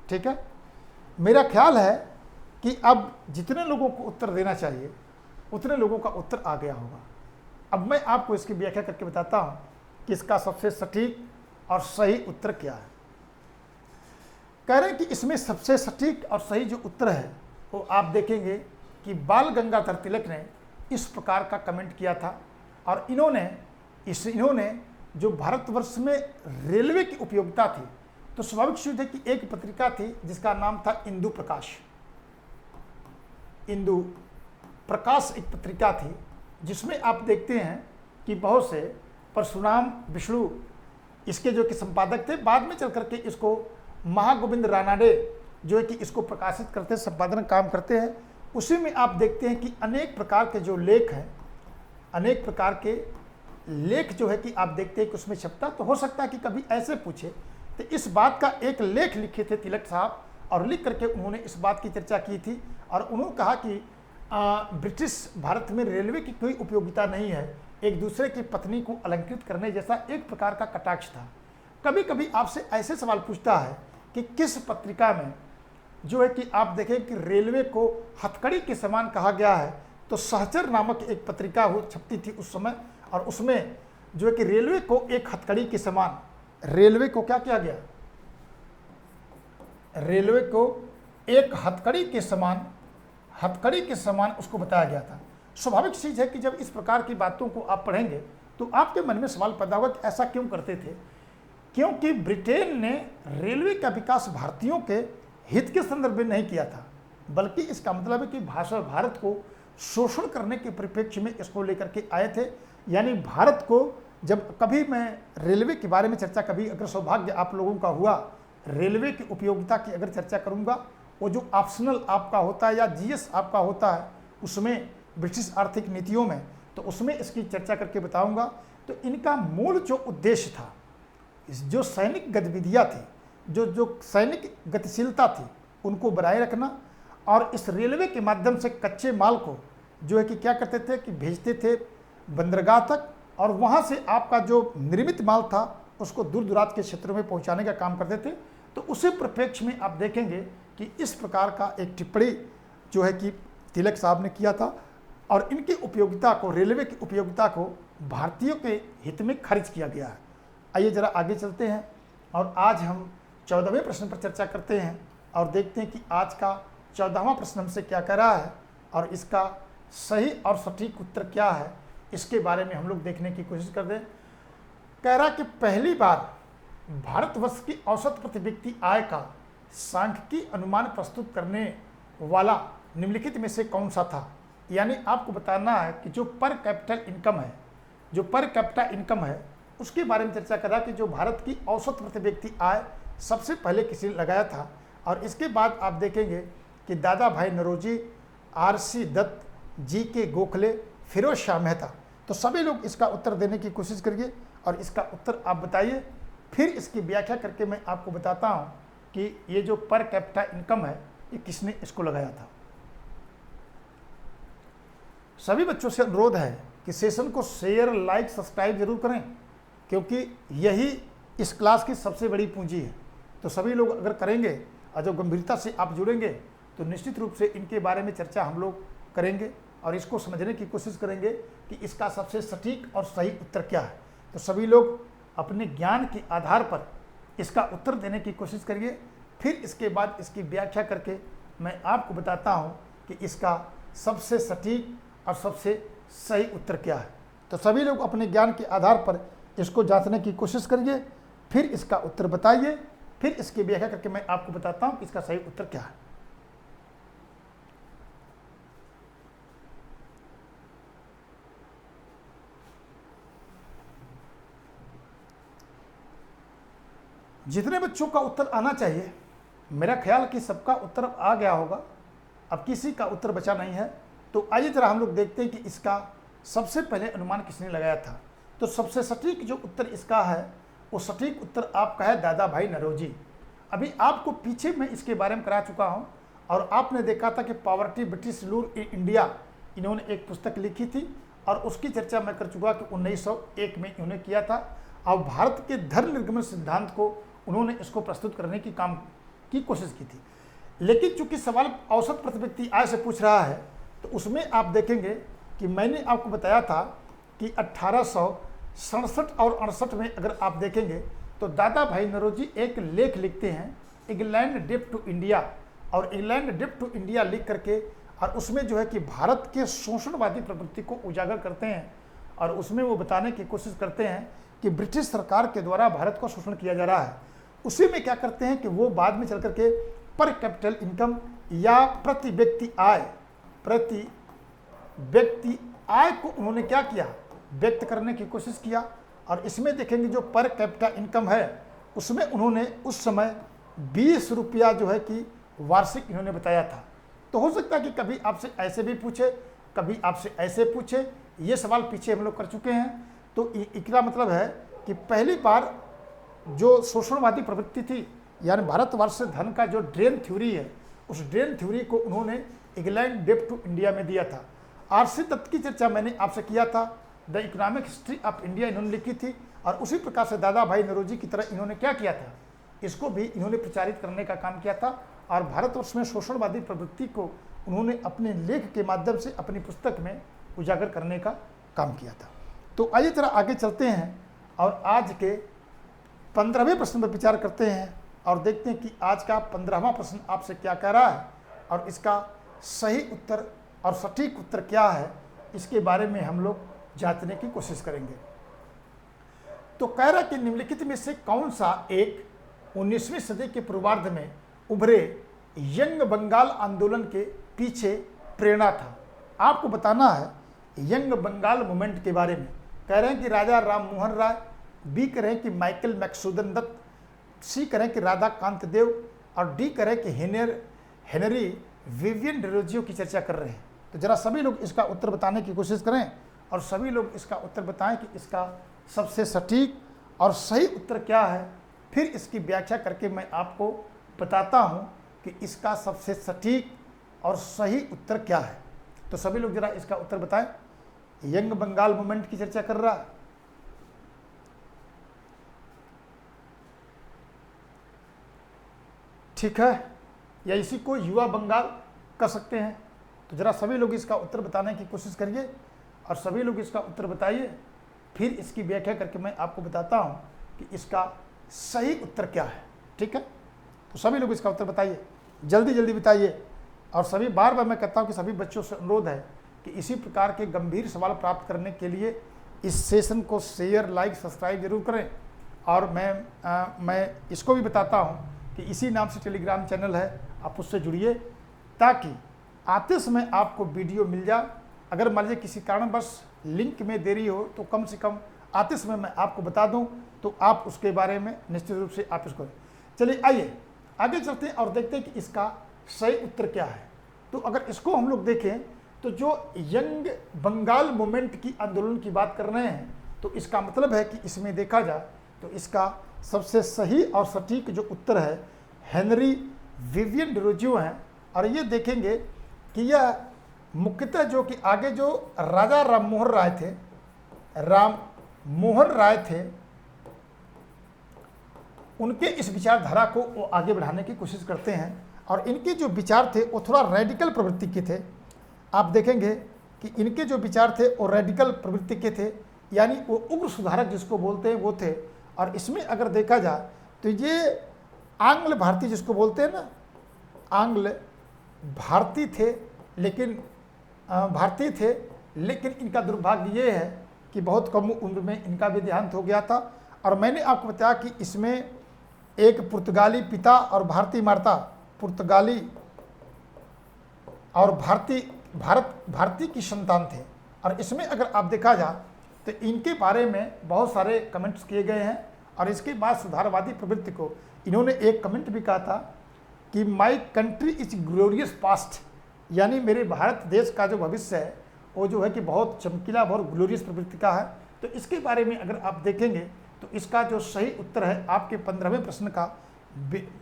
ठीक है, मेरा ख्याल है कि अब जितने लोगों को उत्तर देना चाहिए उतने लोगों का उत्तर आ गया होगा। अब मैं आपको इसकी व्याख्या करके बताता हूं कि इसका सबसे सटीक और सही उत्तर क्या है। कह रहे हैं कि इसमें सबसे सटीक और सही जो उत्तर है वो आप देखेंगे कि बाल गंगाधर तिलक ने इस प्रकार का कमेंट किया था और इन्होंने जो भारतवर्ष में रेलवे की उपयोगिता थी, तो स्वाभाविक सी है कि एक पत्रिका थी जिसका नाम था इंदु प्रकाश एक पत्रिका थी, जिसमें आप देखते हैं कि बहुत से परशुराम विष्णु इसके जो कि संपादक थे, बाद में चल करके इसको महागोविंद रानाडे जो है कि इसको प्रकाशित करते संपादन काम करते हैं। उसी में आप देखते हैं कि अनेक प्रकार के जो लेख हैं, अनेक प्रकार के लेख जो है कि आप देखते हैं कि उसमें छपता। तो हो सकता है कि कभी ऐसे पूछे तो इस बात का एक लेख लिखे थे तिलक साहब और लिख करके उन्होंने इस बात की चर्चा की थी और उन्होंने कहा कि ब्रिटिश भारत में रेलवे की कोई उपयोगिता नहीं है, एक दूसरे की पत्नी को अलंकृत करने जैसा एक प्रकार का कटाक्ष था। कभी कभी आपसे ऐसे सवाल पूछता है कि किस पत्रिका में जो है कि आप देखें कि रेलवे को हथकड़ी के समान कहा गया है, तो सहचर नामक एक पत्रिका छपती थी उस समय और उसमें जो है कि रेलवे को एक हथकड़ी के समान, रेलवे को क्या किया गया, रेलवे को एक हथकड़ी के समान उसको बताया गया था। स्वाभाविक चीज है कि जब इस प्रकार की बातों को आप पढ़ेंगे तो आपके मन में सवाल पैदा होगा कि ऐसा क्यों करते थे, क्योंकि ब्रिटेन ने रेलवे का विकास भारतीयों के हित के संदर्भ में नहीं किया था, बल्कि इसका मतलब है कि भारत को शोषण करने के परिप्रेक्ष्य में इसको लेकर के आए थे। यानी भारत को जब कभी मैं रेलवे के बारे में चर्चा, कभी अगर सौभाग्य आप लोगों का हुआ रेलवे की उपयोगिता की अगर चर्चा करूंगा, वो जो ऑप्शनल आपका होता है या जीएस आपका होता है उसमें ब्रिटिश आर्थिक नीतियों में, तो उसमें इसकी चर्चा करके बताऊंगा। तो इनका मूल जो उद्देश्य था, जो सैनिक गतिविधियाँ थी, जो सैनिक गतिशीलता थी, उनको बनाए रखना और इस रेलवे के माध्यम से कच्चे माल को जो है कि क्या करते थे कि भेजते थे बंदरगाह तक और वहाँ से आपका जो निर्मित माल था उसको दूर दराज के क्षेत्रों में पहुँचाने का काम करते थे। तो उसी परिप्रेक्ष्य में आप देखेंगे कि इस प्रकार का एक टिप्पणी जो है कि तिलक साहब ने किया था और इनकी उपयोगिता को, रेलवे की उपयोगिता को भारतीयों के हित में खर्च किया गया है। आइए जरा आगे चलते हैं और आज हम 14वें प्रश्न पर चर्चा करते हैं और देखते हैं कि आज का 14वां प्रश्न हमसे क्या कह रहा है और इसका सही और सटीक उत्तर क्या है, इसके बारे में हम लोग देखने की कोशिश कर दें। कह रहा कि पहली बार भारतवर्ष की औसत प्रति व्यक्ति आय का सांख्यिकीय अनुमान प्रस्तुत करने वाला निम्नलिखित में से कौन सा था। यानी आपको बताना है कि जो पर कैपिटल इनकम है, जो पर कैपिटा इनकम है, उसके बारे में चर्चा करा कि जो भारत की औसत प्रति व्यक्ति आय सबसे पहले किसी ने लगाया था। और इसके बाद आप देखेंगे कि दादा भाई नौरोजी, आर.सी. दत्त, जी.के. गोखले, फिरोज शाह मेहता। तो सभी लोग इसका उत्तर देने की कोशिश करिए और इसका उत्तर आप बताइए, फिर इसकी व्याख्या करके मैं आपको बताता हूँ कि ये जो पर कैपिटा इनकम है ये किसने इसको लगाया था। सभी बच्चों से अनुरोध है कि सेशन को शेयर, लाइक, सब्सक्राइब जरूर करें, क्योंकि यही इस क्लास की सबसे बड़ी पूंजी है। तो सभी लोग अगर करेंगे और जो गंभीरता से आप जुड़ेंगे तो निश्चित रूप से इनके बारे में चर्चा हम लोग करेंगे और इसको समझने की कोशिश करेंगे कि इसका सबसे सटीक और सही उत्तर क्या है। तो सभी लोग अपने ज्ञान के आधार पर इसका उत्तर देने की कोशिश करिए, फिर इसके बाद इसकी व्याख्या करके मैं आपको बताता हूँ कि इसका सबसे सटीक और सबसे सही उत्तर क्या है। तो सभी लोग अपने ज्ञान के आधार पर इसको जांचने की कोशिश करिए, फिर इसका उत्तर बताइए, फिर इसकी व्याख्या करके मैं आपको बताता हूँ कि इसका सही उत्तर क्या है। जितने बच्चों का उत्तर आना चाहिए, मेरा ख्याल कि सबका उत्तर अब आ गया होगा, अब किसी का उत्तर बचा नहीं है। तो आइए जरा हम लोग देखते हैं कि इसका सबसे पहले अनुमान किसने लगाया था। तो सबसे सटीक जो उत्तर इसका है वो सटीक उत्तर आपका है दादा भाई नौरोजी। अभी आपको पीछे मैं इसके बारे में करा चुका हूँ और आपने देखा था कि poverty British rule in India इन्होंने एक पुस्तक लिखी थी और उसकी चर्चा मैं कर चुका कि 1901 में इन्होंने किया था और भारत के धर्म निर्गमन सिद्धांत को उन्होंने इसको प्रस्तुत करने की काम की कोशिश की थी। लेकिन चूंकि सवाल औसत प्रति व्यक्ति आय से पूछ रहा है तो उसमें आप देखेंगे कि मैंने आपको बताया था कि 1867 और 68 में अगर आप देखेंगे तो दादा भाई नौरोजी एक लेख लिखते हैं इंग्लैंड डेट टू इंडिया, और इंग्लैंड डेट टू इंडिया लिख करके और उसमें जो है कि भारत के शोषणवादी प्रवृत्ति को उजागर करते हैं और उसमें वो बताने की कोशिश करते हैं कि ब्रिटिश सरकार के द्वारा भारत को शोषण किया जा रहा है। उसी में क्या करते हैं कि वो बाद में चल करके पर कैपिटल इनकम या प्रति व्यक्ति आय को उन्होंने क्या किया, व्यक्त करने की कोशिश किया। और इसमें देखेंगे जो पर कैपिटा इनकम है उसमें उन्होंने उस समय 20 रुपया जो है कि वार्षिक इन्होंने बताया था। तो हो सकता है कि कभी आपसे ऐसे भी पूछे, कभी आपसे ऐसे पूछे, ये सवाल पीछे हम लोग कर चुके हैं। तो इसका मतलब है कि पहली बार जो शोषणवादी प्रवृत्ति थी यानी भारतवर्ष से धन का जो ड्रेन थ्योरी है उस ड्रेन थ्योरी को उन्होंने इंग्लैंड डेट टू इंडिया में दिया था। आरसी दत्त की चर्चा मैंने आपसे किया था, the economic history of India इन्होंने लिखी थी और उसी प्रकार से दादा भाई नौरोजी की तरह इन्होंने क्या किया था, इसको भी इन्होंने प्रचारित करने का काम किया था और भारतवर्ष में शोषणवादी प्रवृत्ति को उन्होंने अपने लेख के माध्यम से अपनी पुस्तक में उजागर करने का काम किया था। तो आइए जरा आगे चलते हैं और आज के 15वें प्रश्न पर विचार करते हैं और देखते हैं कि आज का 15वां प्रश्न आपसे क्या कह रहा है और इसका सही उत्तर और सटीक उत्तर क्या है, इसके बारे में हम लोग जांचने की कोशिश करेंगे। तो कह रहा कि निम्नलिखित में से कौन सा एक 19वीं सदी के पूर्वार्ध में उभरे यंग बंगाल आंदोलन के पीछे प्रेरणा था। आपको बताना है यंग बंगाल मूवमेंट के बारे में। कह रहे हैं कि राजा राम मोहन राय, बी कह रहे हैं कि माइकल मैक्सूदन दत्त, सी कह रहे हैं कि राधा कांत देव और डी कह रहे हैं कि हेनरी विवियन डेरोजियो की चर्चा कर रहे हैं। तो जरा सभी लोग इसका उत्तर बताने की कोशिश करें और सभी लोग इसका उत्तर बताएं कि इसका सबसे सटीक और सही उत्तर क्या है। फिर इसकी व्याख्या करके मैं आपको बताता हूं कि इसका सबसे सटीक और सही उत्तर क्या है। तो सभी लोग जरा इसका उत्तर बताएं। यंग बंगाल मूवमेंट की चर्चा कर रहा है। ठीक है, या इसी को युवा बंगाल कर सकते हैं। तो जरा सभी लोग इसका उत्तर बताने की कोशिश करिए और सभी लोग इसका उत्तर बताइए, फिर इसकी व्याख्या करके मैं आपको बताता हूं कि इसका सही उत्तर क्या है। ठीक है, तो सभी लोग इसका उत्तर बताइए, जल्दी जल्दी बताइए। और सभी बार बार मैं कहता हूं कि सभी बच्चों से अनुरोध है कि इसी प्रकार के गंभीर सवाल प्राप्त करने के लिए इस सेशन को शेयर, लाइक, सब्सक्राइब जरूर करें। और मैं इसको भी बताता हूं कि इसी नाम से टेलीग्राम चैनल है, आप उससे जुड़िए ताकि आते समय आपको वीडियो मिल जाए। अगर मान लीजिए किसी कारणवश लिंक में देरी हो तो कम से कम आते समय मैं आपको बता दूं तो आप उसके बारे में निश्चित रूप से आप इसको। चलिए आइए आगे चलते हैं और देखते हैं कि इसका सही उत्तर क्या है। तो अगर इसको हम लोग देखें तो जो यंग बंगाल मूवमेंट की आंदोलन की बात कर रहे हैं तो इसका मतलब है कि इसमें देखा जाए तो इसका सबसे सही और सटीक जो उत्तर है हेनरी विवियन डेरोजियो हैं। और ये देखेंगे कि यह मुख्यतः जो कि आगे जो राजा राम मोहन राय थे उनके इस विचारधारा को वो आगे बढ़ाने की कोशिश करते हैं। और इनके जो विचार थे वो थोड़ा रेडिकल प्रवृत्ति के थे। आप देखेंगे कि इनके जो विचार थे वो रेडिकल प्रवृत्ति के थे, यानी वो उग्र सुधारक जिसको बोलते हैं वो थे। और इसमें अगर देखा जाए तो ये आंग्ल भारतीय जिसको बोलते हैं ना, आंग्ल भारतीय थे, लेकिन भारतीय थे, लेकिन इनका दुर्भाग्य ये है कि बहुत कम उम्र में इनका भी देहांत हो गया था। और मैंने आपको बताया कि इसमें एक पुर्तगाली पिता और भारतीय माता, पुर्तगाली और भारतीय की संतान थे। और इसमें अगर आप देखा जाए तो इनके बारे में बहुत सारे कमेंट्स किए गए हैं। और इसके बाद सुधारवादी प्रवृत्ति को इन्होंने एक कमेंट भी कहा था कि my country is glorious past, यानी मेरे भारत देश का जो भविष्य है वो जो है कि बहुत चमकीला, बहुत ग्लोरियस प्रवृत्ति का है। तो इसके बारे में अगर आप देखेंगे तो इसका जो सही उत्तर है आपके 15वें प्रश्न का,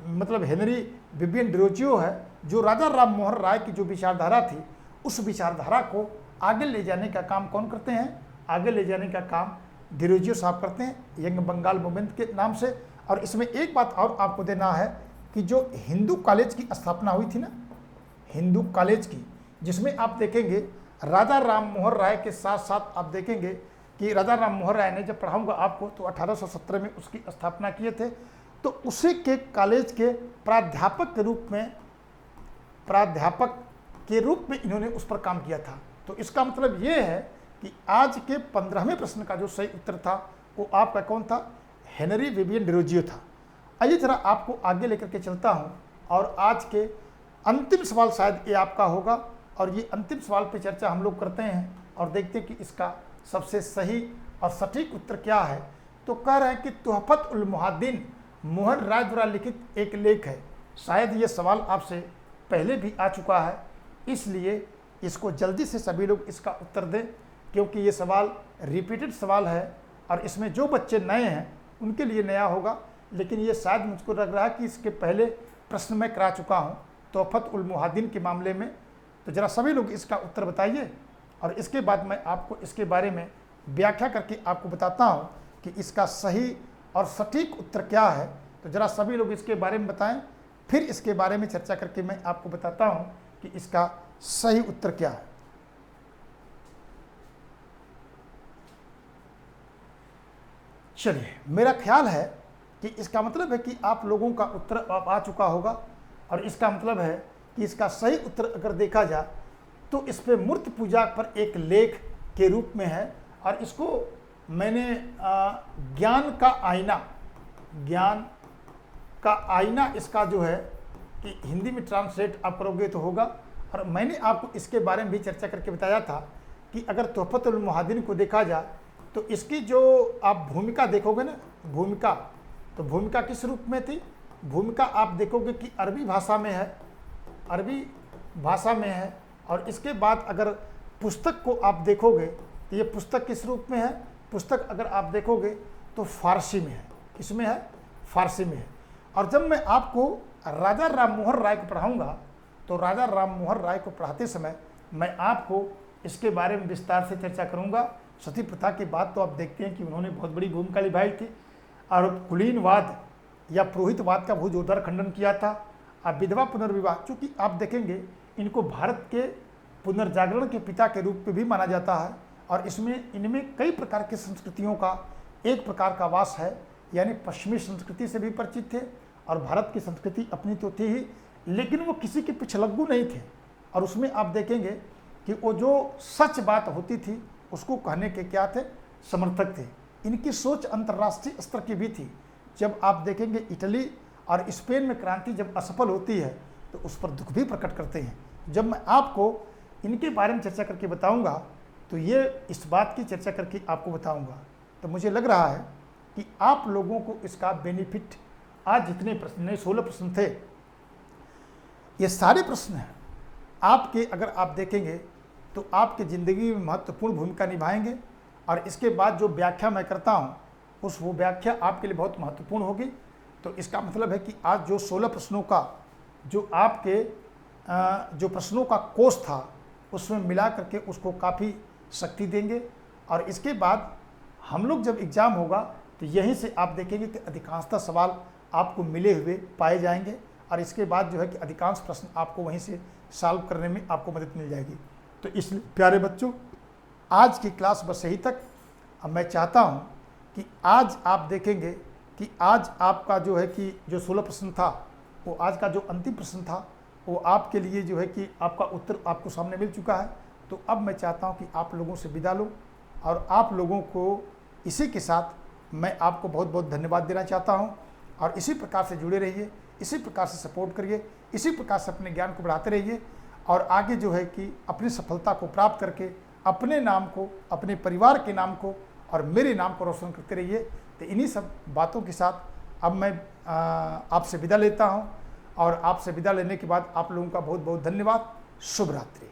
मतलब हेनरी विबियन डिरोजियो है, जो राजा राम मोहन राय की जो विचारधारा थी उस विचारधारा को आगे ले जाने का काम कौन करते हैं? आगे ले जाने का काम डिरोजियो साहब करते हैं, यंग बंगाल मूवमेंट के नाम से। और इसमें एक बात और आपको देना है कि जो हिंदू कॉलेज की स्थापना हुई थी ना, हिंदू कॉलेज की, जिसमें आप देखेंगे राजा राम मोहन राय के साथ साथ आप देखेंगे कि राजा राम मोहन राय ने, जब पढ़ाऊंगा आपको, तो 1817 में उसकी स्थापना किए थे। तो उसी के कॉलेज के प्राध्यापक के रूप में इन्होंने उस पर काम किया था। तो इसका मतलब ये है कि आज के 15वें प्रश्न का जो सही उत्तर था वो आपका कौन था? हेनरी विबियन डिरोजियो था। आइए जरा आपको आगे लेकर के चलता हूँ और आज के अंतिम सवाल शायद ये आपका होगा। और ये अंतिम सवाल पे चर्चा हम लोग करते हैं और देखते हैं कि इसका सबसे सही और सटीक उत्तर क्या है। तो कह रहे हैं कि तुहफत उल मुहाद्दिन मोहन राय द्वारा लिखित एक लेख है। शायद ये सवाल आपसे पहले भी आ चुका है, इसलिए इसको जल्दी से सभी लोग इसका उत्तर दें, क्योंकि ये सवाल रिपीटेड सवाल है और इसमें जो बच्चे नए हैं उनके लिए नया होगा। लेकिन ये शायद मुझको लग रहा है कि इसके पहले प्रश्न मैं करा चुका हूँ तुहफत उल मुहाद्दिन के मामले में। तो ज़रा सभी लोग इसका उत्तर बताइए और इसके बाद मैं आपको इसके बारे में व्याख्या करके आपको बताता हूँ कि इसका सही और सटीक उत्तर क्या है। तो ज़रा सभी लोग इसके बारे में बताएं, फिर इसके बारे में चर्चा करके मैं आपको बताता हूँ कि इसका सही उत्तर क्या है। चलिए, मेरा ख्याल है कि इसका मतलब है कि आप लोगों का उत्तर अब आ चुका होगा। और इसका मतलब है कि इसका सही उत्तर अगर देखा जाए तो इस पर मूर्ति पूजा पर एक लेख के रूप में है। और इसको मैंने ज्ञान का आईना इसका जो है कि हिंदी में ट्रांसलेट आप करोगे तो होगा। और मैंने आपको इसके बारे में भी चर्चा करके बताया था कि अगर तुहफत उल मुहाद्दिन को देखा जाए तो इसकी जो आप भूमिका देखोगे ना, भूमिका, तो भूमिका किस रूप में थी? भूमिका आप देखोगे कि अरबी भाषा में है। और इसके बाद अगर पुस्तक को आप देखोगे तो ये पुस्तक किस रूप में है? पुस्तक अगर आप देखोगे तो फारसी में है। किसमें है? फारसी में है। और जब मैं आपको राजा राम मोहन राय को पढ़ाऊँगा तो राजा राम मोहन राय को पढ़ाते समय मैं आपको इसके बारे में विस्तार से चर्चा करूँगा। सती प्रथा की बात तो आप देखते हैं कि उन्होंने बहुत बड़ी भूमिका निभाई थी और कुलीनवाद या पुरोहितवाद का बहुत जोरदार खंडन किया था। अब विधवा पुनर्विवाह, चूँकि आप देखेंगे इनको भारत के पुनर्जागरण के पिता के रूप में भी माना जाता है। और इनमें कई प्रकार की संस्कृतियों का एक प्रकार का वास है, यानी पश्चिमी संस्कृति से भी परिचित थे और भारत की संस्कृति अपनी तो थी ही, लेकिन वो किसी के पिछलग्गू नहीं थे। और उसमें आप देखेंगे कि वो जो सच बात होती थी उसको कहने के क्या थे? समर्थक थे। इनकी सोच अंतर्राष्ट्रीय स्तर की भी थी। जब आप देखेंगे इटली और स्पेन में क्रांति जब असफल होती है तो उस पर दुख भी प्रकट करते हैं। जब मैं आपको इनके बारे में चर्चा करके बताऊंगा तो ये इस बात की चर्चा करके आपको बताऊंगा। तो मुझे लग रहा है कि आप लोगों को इसका बेनिफिट, आज जितने प्रश्न 16 प्रश्न थे, ये सारे प्रश्न हैं आपके, अगर आप देखेंगे तो आपकी ज़िंदगी में महत्वपूर्ण भूमिका निभाएंगे। और इसके बाद जो व्याख्या मैं करता हूँ वो व्याख्या आपके लिए बहुत महत्वपूर्ण होगी। तो इसका मतलब है कि आज जो 16 प्रश्नों का जो आपके जो प्रश्नों का कोष था उसमें मिला करके उसको काफ़ी शक्ति देंगे। और इसके बाद हम लोग जब एग्ज़ाम होगा तो यहीं से आप देखेंगे कि अधिकांशतः सवाल आपको मिले हुए पाए जाएंगे और इसके बाद जो है कि अधिकांश प्रश्न आपको वहीं से सॉल्व करने में आपको मदद मिल जाएगी। तो इसलिए प्यारे बच्चों, आज की क्लास बस यही तक। अब मैं चाहता हूँ कि आज आप देखेंगे कि आज आपका जो है कि जो 16 प्रश्न था, वो आज का जो अंतिम प्रश्न था वो आपके लिए जो है कि आपका उत्तर आपको सामने मिल चुका है। तो अब मैं चाहता हूँ कि आप लोगों से विदा लो, और आप लोगों को इसी के साथ मैं आपको बहुत बहुत धन्यवाद देना चाहता हूँ। और इसी प्रकार से जुड़े रहिए, इसी प्रकार से सपोर्ट करिए, इसी प्रकार से अपने ज्ञान को बढ़ाते रहिए, और आगे जो है कि अपनी सफलता को प्राप्त करके अपने नाम को, अपने परिवार के नाम को और मेरे नाम को रोशन करते रहिए। तो इन्हीं सब बातों के साथ अब मैं आपसे विदा लेता हूं, और आपसे विदा लेने के बाद आप लोगों का बहुत बहुत धन्यवाद। शुभ रात्रि।